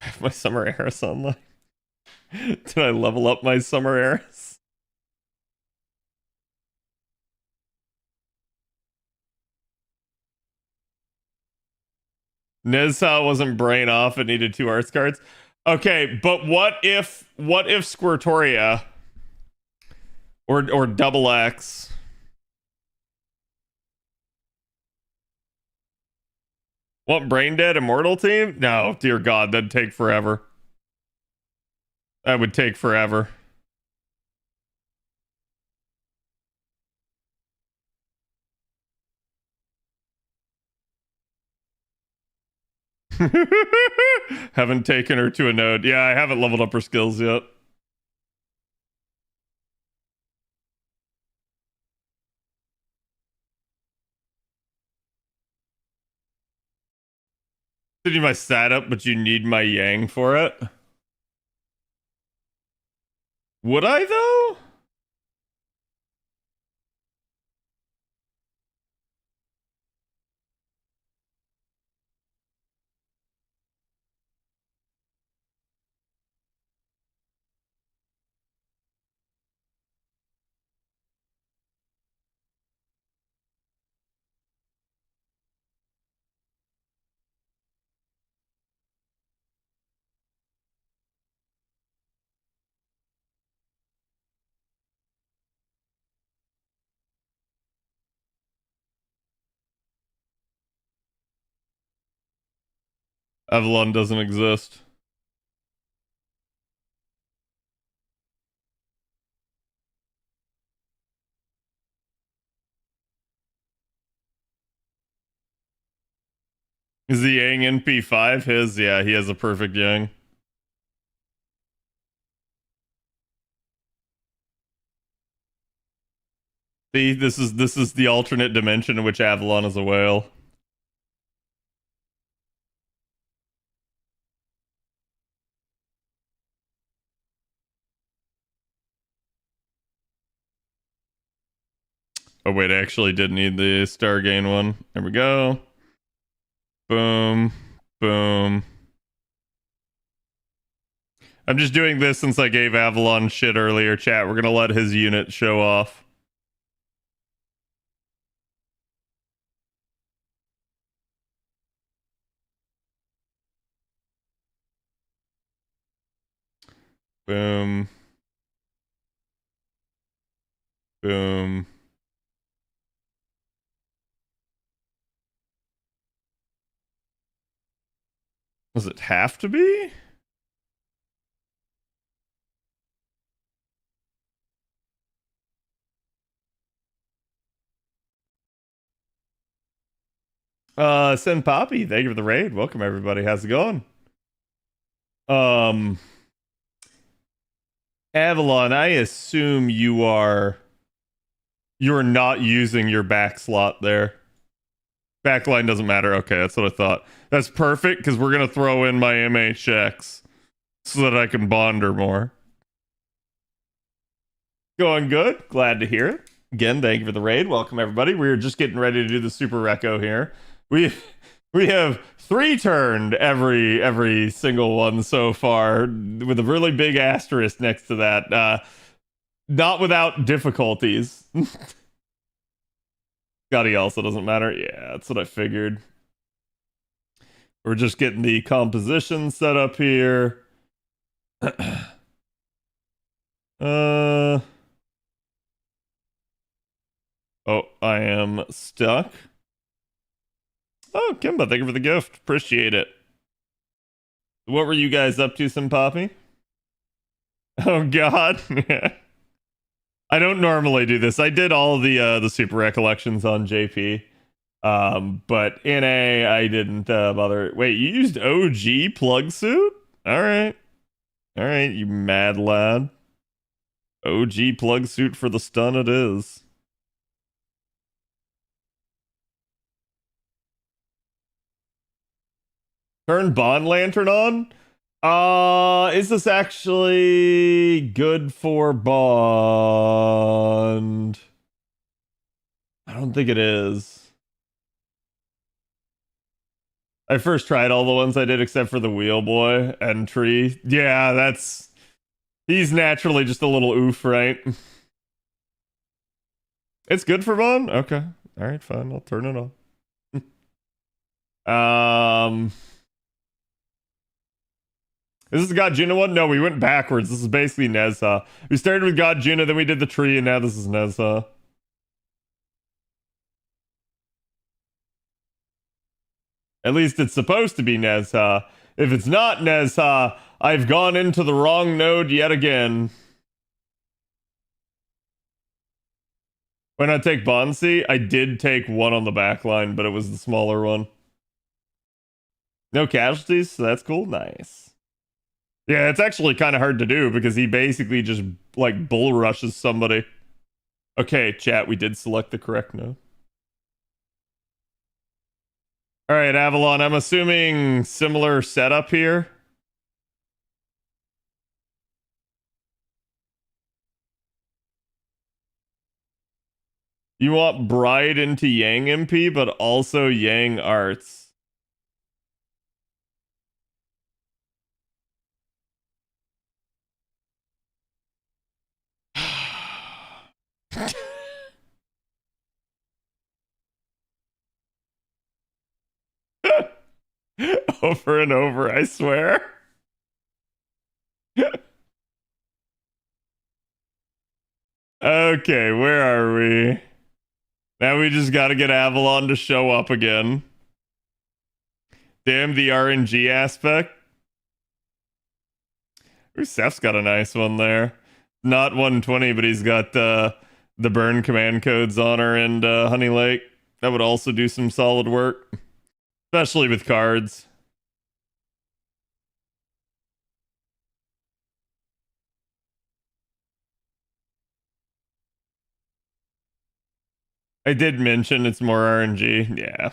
I have my Summer Eris online. Did I level up my Summer Eris? Nezha wasn't brain off, it needed 2 arts cards. Okay, but what if Squirtoria or Double X? What, Brain Dead Immortal team? No, dear God, that'd take forever. That would take forever. Haven't taken her to a node. Yeah, I haven't leveled up her skills yet. You need my stat up, but you need my yang for it. Would I though? Avalon doesn't exist. Is the Yang NP5 his? Yeah, he has a perfect Yang. See, this is the alternate dimension in which Avalon is a whale. Oh wait, I actually did need the Stargain one. There we go. Boom. Boom. I'm just doing this since I gave Avalon shit earlier, chat. We're gonna let his unit show off. Boom. Boom. Does it have to be? Send Poppy, thank you for the raid. Welcome everybody. How's it going? Avalon, I assume you're not using your back slot there. Backline doesn't matter. Okay, that's what I thought. That's perfect because we're gonna throw in my MHX so that I can bond her more. Going good. Glad to hear it. Again, thank you for the raid. Welcome everybody. We're just getting ready to do the super reco here. We have 3 turned every single one so far with a really big asterisk next to that. Not without difficulties. Scotty also doesn't matter. Yeah, that's what I figured. We're just getting the composition set up here. Oh, I am stuck. Oh, Kimba, thank you for the gift. Appreciate it. What were you guys up to, Poppy? Oh God. I don't normally do this. I did all the super recollections on JP. But NA I didn't bother. Wait, you used OG plug suit? Alright. Alright, you mad lad. OG plug suit for the stun it is. Turn Bond Lantern on? Is this actually good for Bond? I don't think it is. I first tried all the ones I did except for the Wheel Boy and Tree. Yeah, he's naturally just a little oof, right? It's good for Bond? Okay. Alright, fine. I'll turn it on. Is this God Juna one? No, we went backwards. This is basically Nezha. We started with God Juna, then we did the tree, and now this is Nezha. At least it's supposed to be Nezha. If it's not Nezha, I've gone into the wrong node yet again. When I take Bonsi, I did take one on the back line, but it was the smaller one. No casualties, so that's cool. Nice. Yeah, it's actually kind of hard to do because he basically just like bull rushes somebody. Okay, chat, we did select the correct node. All right, Avalon, I'm assuming similar setup here. You want Bride into Yang MP, but also Yang Arts. Over and over, I swear. Okay, where are we? Now we just gotta get Avalon to show up again. Damn the RNG aspect. Ooh, Seth's got a nice one there. Not 120, but he's got the burn command codes on her and Honey Lake. That would also do some solid work, especially with cards. I did mention it's more RNG. Yeah.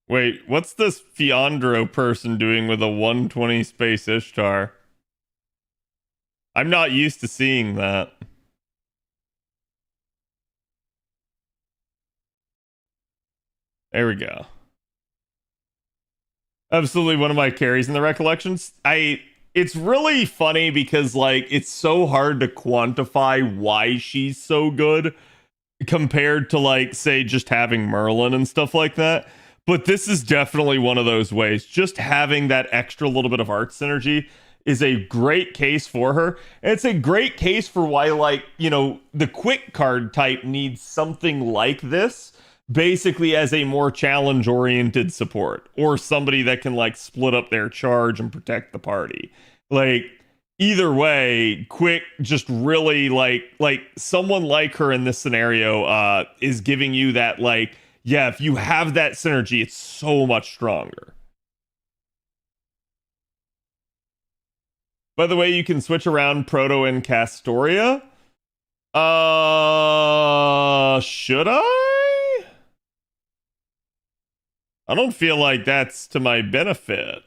Wait, what's this Fiandro person doing with a 120 Space Ishtar? I'm not used to seeing that. There we go. Absolutely one of my carries in the recollections. It's really funny because like it's so hard to quantify why she's so good compared to like say just having Merlin and stuff like that. But this is definitely one of those ways. Just having that extra little bit of art synergy is a great case for her. And it's a great case for why, like, you know, the quick card type needs something like this, basically as a more challenge oriented support or somebody that can like split up their charge and protect the party. Like, either way, quick just really like someone like her in this scenario is giving you that, like, yeah, if you have that synergy, it's so much stronger. By the way, you can switch around Proto and Castoria. Should I? I don't feel like that's to my benefit.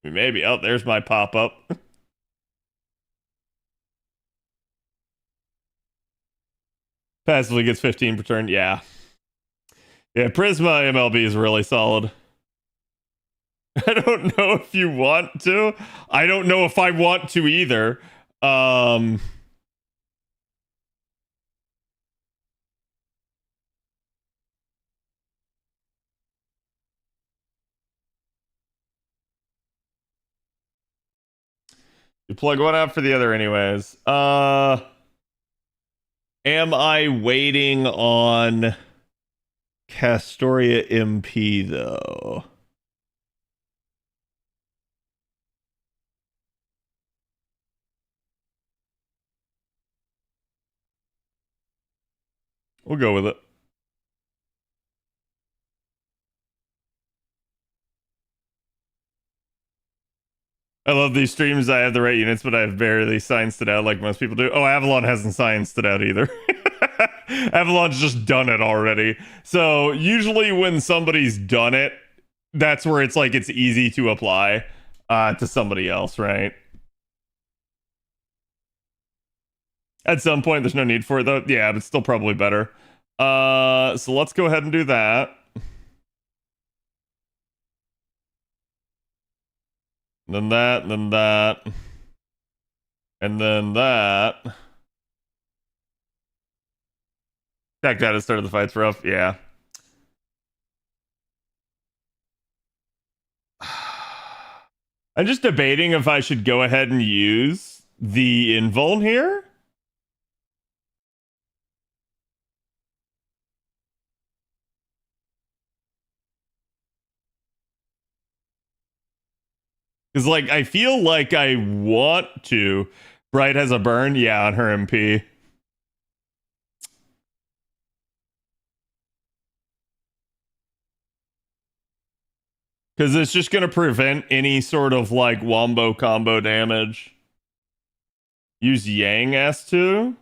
Maybe. Oh, there's my pop-up. Passively gets 15 per turn. Yeah. Yeah, Prisma MLB is really solid. I don't know if you want to. I don't know if I want to either. You plug one out for the other anyways. Am I waiting on Castoria MP though? We'll go with it. I love these streams. I have the right units, but I've barely scienced it out like most people do. Oh, Avalon hasn't scienced it out either. Avalon's just done it already. So usually when somebody's done it, that's where it's like it's easy to apply to somebody else, right? At some point, there's no need for it though. Yeah, but still probably better. So let's go ahead and do that. Then that, then that. And then that. Tech data started the fights rough. Yeah. I'm just debating if I should go ahead and use the invuln here. Because, like, I feel like I want to, Bright has a burn? Yeah, on her MP. Because it's just going to prevent any sort of like wombo combo damage. Use Yang S2?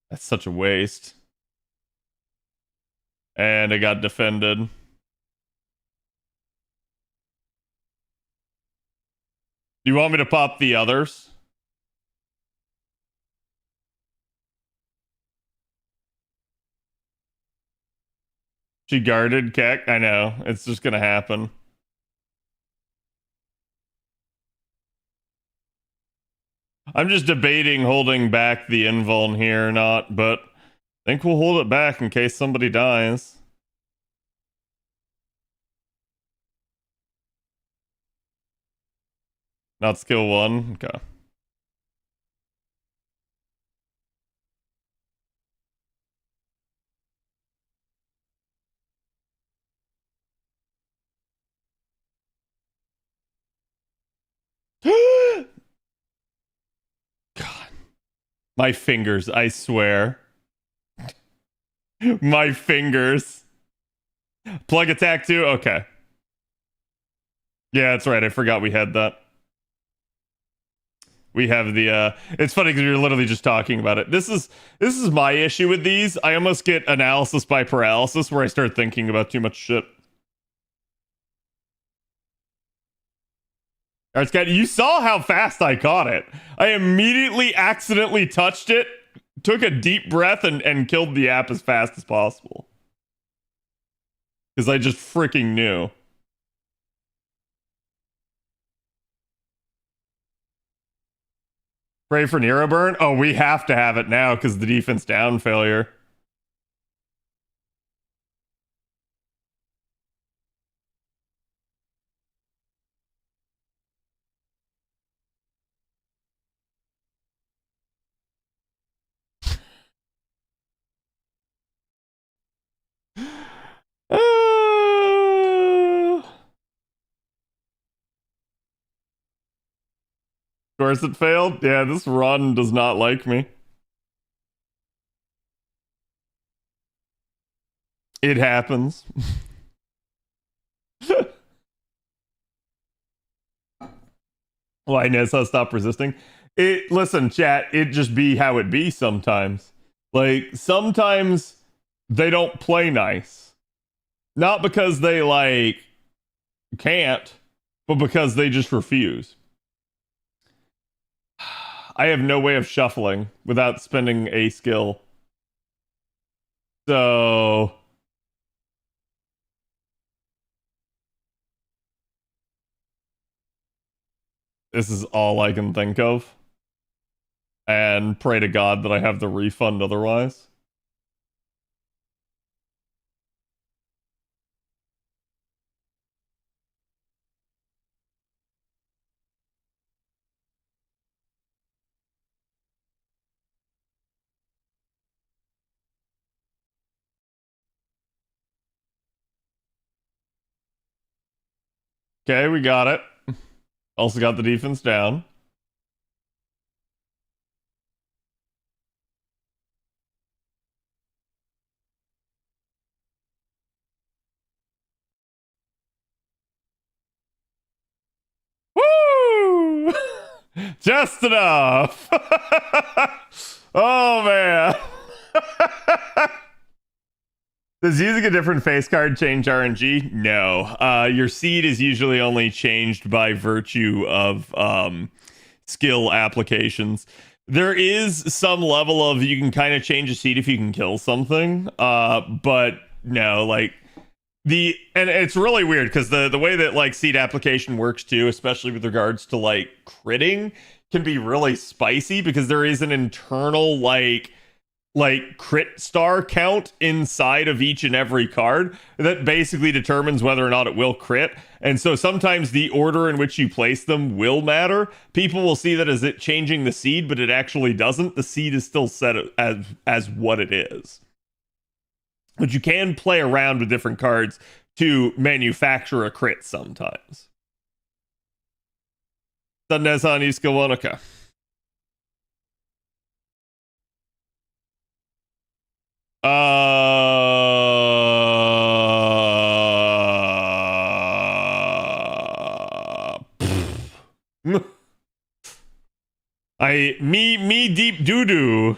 That's such a waste. And it got defended. Do you want me to pop the others? She guarded Keck? I know. It's just gonna happen. I'm just debating holding back the invuln here or not, but I think we'll hold it back in case somebody dies. Not skill 1? Okay. God. My fingers, I swear. My fingers. Plug attack too? Okay. Yeah, that's right. I forgot we had that. We have the it's funny because we were literally just talking about it. This is my issue with these. I almost get analysis by paralysis where I start thinking about too much shit. Alright, Scott, you saw how fast I caught it. I immediately accidentally touched it, took a deep breath, and killed the app as fast as possible. Because I just freaking knew. Pray for Nero burn? Oh, we have to have it now because the defense down failure. Of course it failed. Yeah, this run does not like me. It happens. Why Nessa stop resisting? Listen, chat, it just be how it be sometimes. Like, sometimes they don't play nice. Not because they, like, can't, but because they just refuse. I have no way of shuffling without spending a skill. So... this is all I can think of. And pray to God that I have the refund otherwise. Okay, we got it. Also got the defense down. Woo! Just enough. Oh man. Does using a different face card change RNG? No. Your seed is usually only changed by virtue of skill applications. There is some level of you can kind of change a seed if you can kill something, but no, like and it's really weird because the way that like seed application works too, especially with regards to like critting, can be really spicy because there is an internal like crit star count inside of each and every card that basically determines whether or not it will crit. And so sometimes the order in which you place them will matter. People will see that as it changing the seed, but it actually doesn't. The seed is still set as what it is. But you can play around with different cards to manufacture a crit sometimes. Sundays on East Kiwanuka. Me deep doo doo.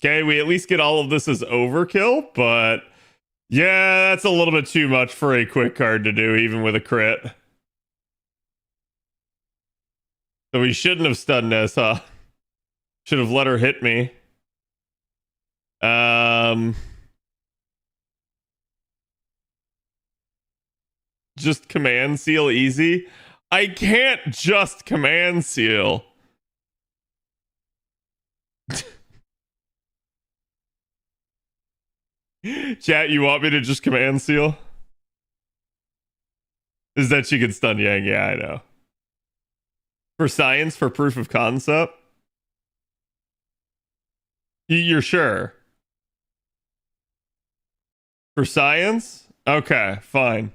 Okay, we at least get all of this as overkill, but yeah, that's a little bit too much for a quick card to do, even with a crit. So we shouldn't have stunned this, huh? Should have let her hit me. Just command seal easy. I can't just command seal. Chat, you want me to just command seal? Is that she can stun Yang? Yeah, I know. For science, for proof of concept? You're sure? For science? Okay, fine.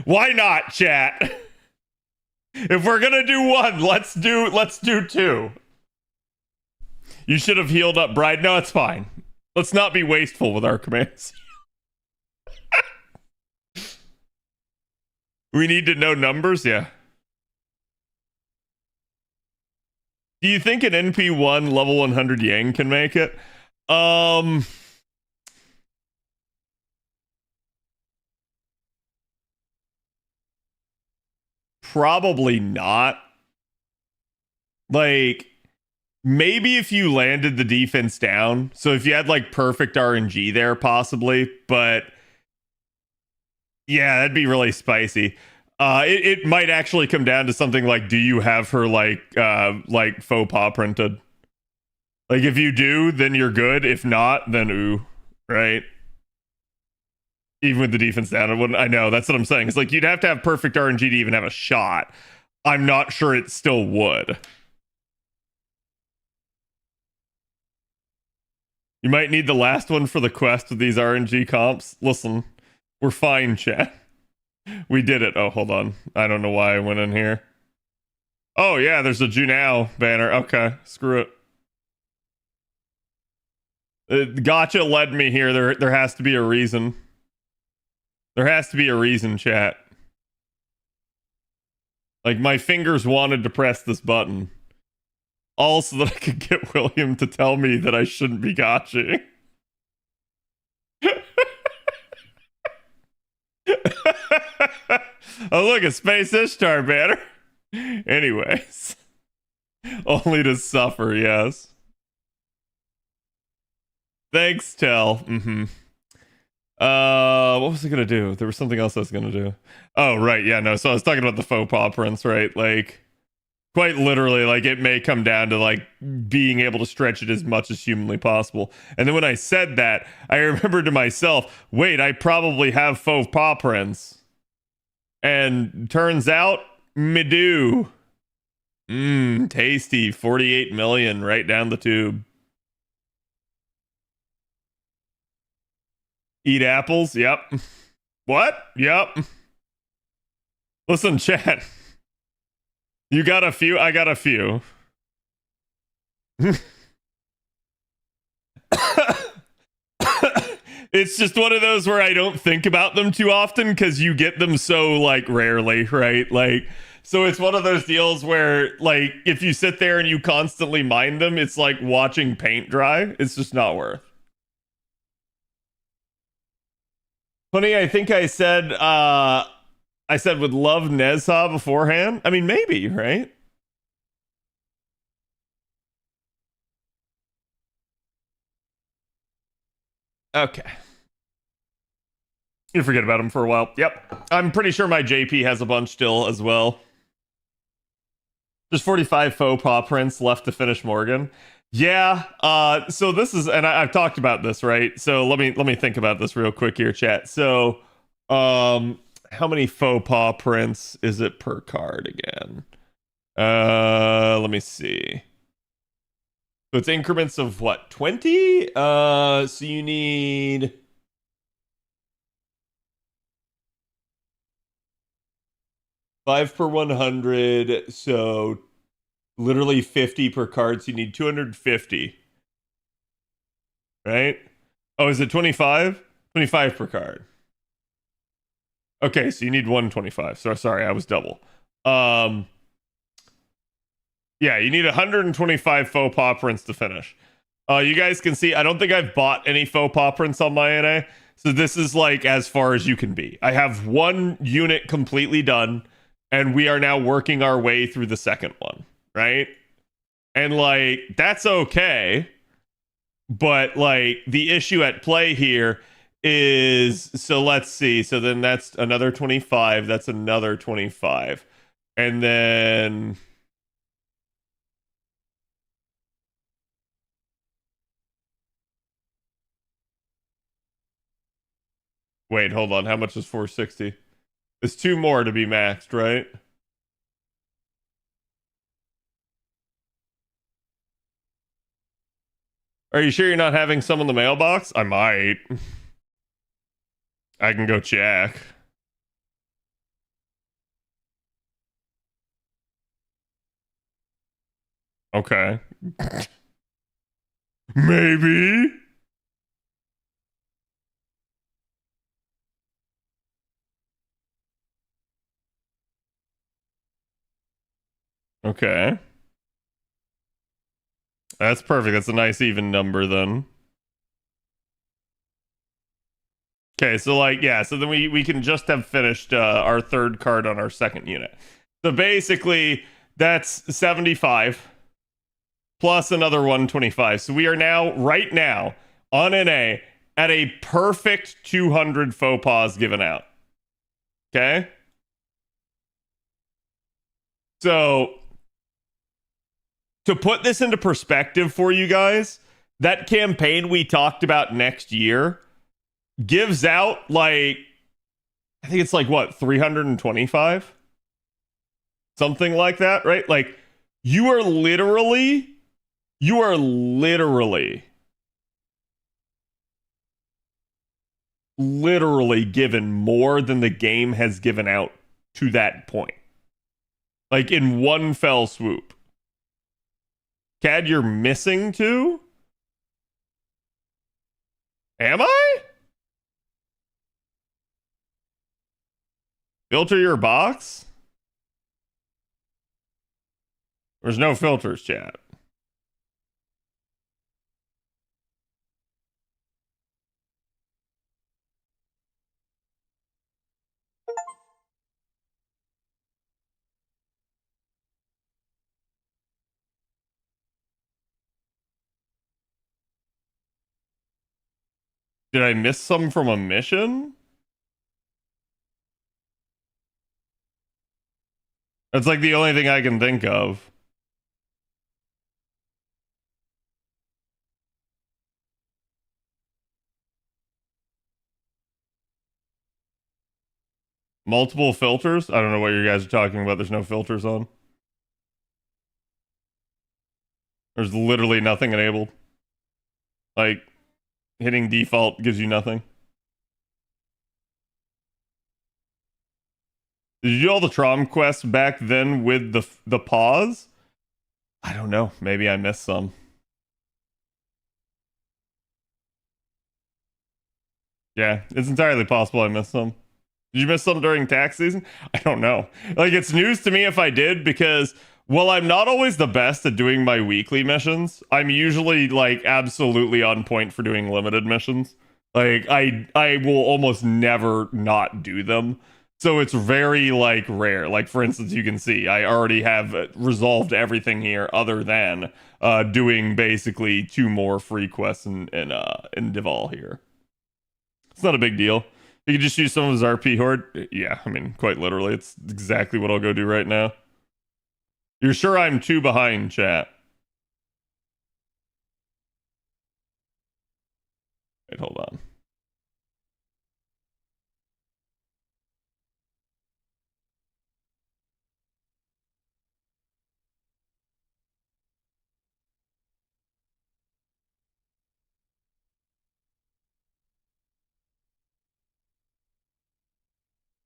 Why not, chat? If we're gonna do one, let's do two. You should have healed up, Bride. No, it's fine. Let's not be wasteful with our commands. We need to know numbers, yeah. Do you think an NP1 level 100 Yang can make it? Probably not. Like, maybe if you landed the defense down. So if you had like perfect RNG there, possibly. But yeah, that'd be really spicy. It might actually come down to something like, do you have her like faux pas printed? Like if you do, then you're good. If not, then ooh, right? Even with the defense down, it wouldn't. I know, that's what I'm saying. It's like you'd have to have perfect RNG to even have a shot. I'm not sure it still would. You might need the last one for the quest with these RNG comps. Listen, we're fine, chat. We did it. Oh, hold on. I don't know why I went in here. Oh, yeah, there's a Junao banner. Okay, screw it. Gacha led me here. There has to be a reason. There has to be a reason, chat. Like, my fingers wanted to press this button. All so that I could get William to tell me that I shouldn't be gotching. Oh, look, a Space Ishtar banner. Anyways. Only to suffer, yes. Thanks, Tell. What was I gonna do? There was something else I was gonna do. Oh, right, yeah, no. So I was talking about the faux pas prints, right? Like, quite literally, like, it may come down to, like, being able to stretch it as much as humanly possible. And then when I said that, I remembered to myself, wait, I probably have faux pas prints. And turns out, me do. Tasty. 48 million right down the tube. Eat apples? Yep. What? Yep. Listen, chat. You got a few? I got a few. It's just one of those where I don't think about them too often because you get them so like rarely, right? Like, so it's one of those deals where like if you sit there and you constantly mind them, it's like watching paint dry. It's just not worth. Funny, I think I said would love Nezha beforehand. I mean, maybe, right? Okay. You forget about him for a while. Yep. I'm pretty sure my JP has a bunch still as well. There's 45 faux paw prints left to finish Morgan. Yeah. So this is, and I've talked about this, right? So let me think about this real quick here, chat. So, how many faux paw prints is it per card again? Let me see. So it's increments of what, 20? So you need 5 per 100, so literally 50 per card, so you need 250. Right? Oh, is it 25? 25 per card. Okay, so you need 125. So sorry, I was double. Yeah, you need 125 faux paw prints to finish. You guys can see, I don't think I've bought any faux paw prints on my NA. So this is like as far as you can be. I have one unit completely done, and we are now working our way through the second one, right? And like, that's okay. But like, the issue at play here is, so let's see. So then that's another 25. That's another 25. And then... Wait, hold on. How much is 460? There's 2 more to be maxed, right? Are you sure you're not having some in the mailbox? I might. I can go check. Okay. Maybe. Okay. That's perfect. That's a nice even number then. Okay, so like, yeah, so then we can just have finished our third card on our second unit. So basically, that's 75 plus another 125. So we are now, right now, on NA at a perfect 200 faux pas given out. Okay? So, to put this into perspective for you guys, that campaign we talked about next year gives out like, I think it's like what, 325? Something like that, right? Like, you are literally given more than the game has given out to that point. Like, in one fell swoop. Cad, you're missing too? Am I? Filter your box? There's no filters, chat. Did I miss some from a mission? That's like the only thing I can think of. Multiple filters? I don't know what you guys are talking about. There's no filters on. There's literally nothing enabled. Like, hitting default gives you nothing. Did you do all the Trom quests back then with the pause? I don't know. Maybe I missed some. Yeah, it's entirely possible I missed some. Did you miss some during tax season? I don't know. Like, it's news to me if I did, because while I'm not always the best at doing my weekly missions, I'm usually like absolutely on point for doing limited missions. Like, I will almost never not do them. So it's very like rare. Like, for instance, you can see I already have resolved everything here other than doing basically 2 more free quests in Duval here. It's not a big deal. He could just use some of his RP horde. Yeah, I mean, quite literally, it's exactly what I'll go do right now. You're sure I'm 2 behind, chat? Wait, hold on.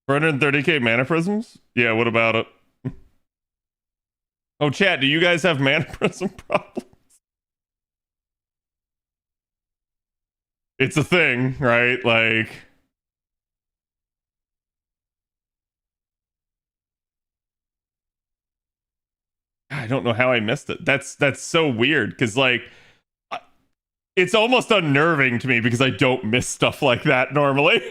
For 130k mana prisms? Yeah, what about it? Oh, chat, do you guys have mana prism problems? It's a thing, right? Like, I don't know how I missed it. That's so weird because like it's almost unnerving to me because I don't miss stuff like that normally.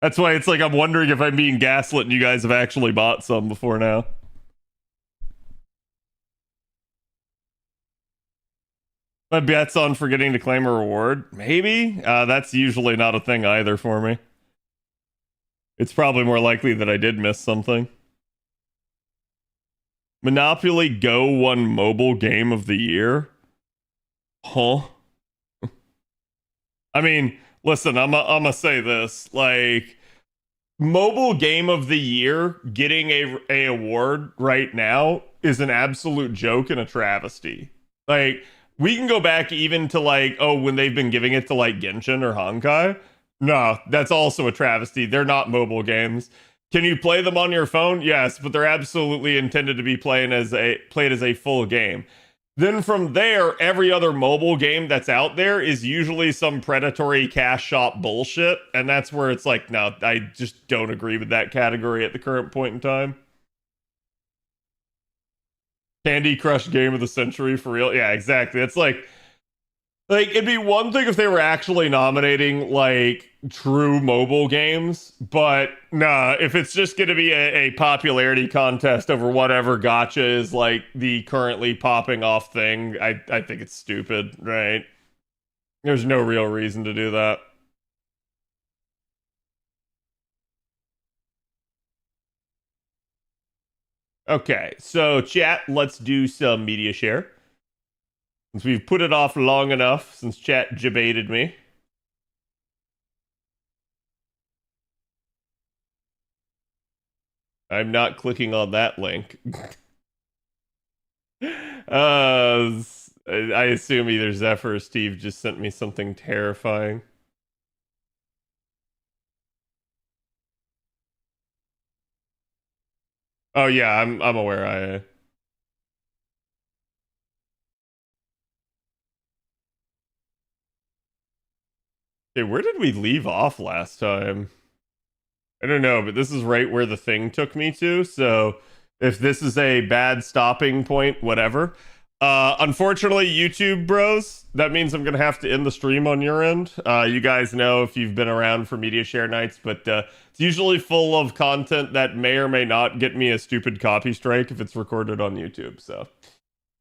That's why it's like I'm wondering if I'm being gaslit and you guys have actually bought some before now. My bet's on forgetting to claim a reward. Maybe? That's usually not a thing either for me. It's probably more likely that I did miss something. Monopoly Go won mobile game of the year? Huh? I mean, listen, I'm gonna say this. Like, mobile game of the year getting a award right now is an absolute joke and a travesty. Like, we can go back even to like, oh, when they've been giving it to like Genshin or Honkai. No, that's also a travesty. They're not mobile games. Can you play them on your phone? Yes, but they're absolutely intended to be played as a full game. Then from there, every other mobile game that's out there is usually some predatory cash shop bullshit, and that's where it's like, no, I just don't agree with that category at the current point in time. Candy Crush Game of the Century for real? Yeah, exactly. It's like it'd be one thing if they were actually nominating like true mobile games, but nah, if it's just going to be a popularity contest over whatever gacha is like the currently popping off thing, I think it's stupid, right? There's no real reason to do that. Okay, so chat, let's do some media share. Since we've put it off long enough, since chat debated me. I'm not clicking on that link. I assume either Zephyr or Steve just sent me something terrifying. Oh yeah, I'm aware. Okay, where did we leave off last time? I don't know, but this is right where the thing took me to. So if this is a bad stopping point, whatever. Unfortunately, YouTube bros, that means I'm gonna have to end the stream on your end. You guys know if you've been around for media share nights, but it's usually full of content that may or may not get me a stupid copy strike if it's recorded on YouTube. So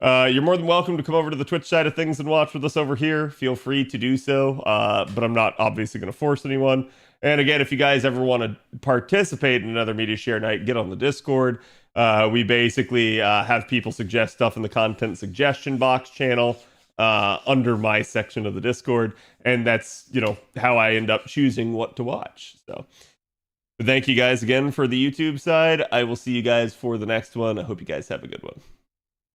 you're more than welcome to come over to the Twitch side of things and watch with us over here. Feel free to do so, but I'm not obviously going to force anyone. And again, if you guys ever want to participate in another media share night, get on the Discord. We basically have people suggest stuff in the content suggestion box channel under my section of the Discord, and that's, you know, how I end up choosing what to watch. So thank you guys again for the YouTube side. I will see you guys for the next one. I hope you guys have a good one.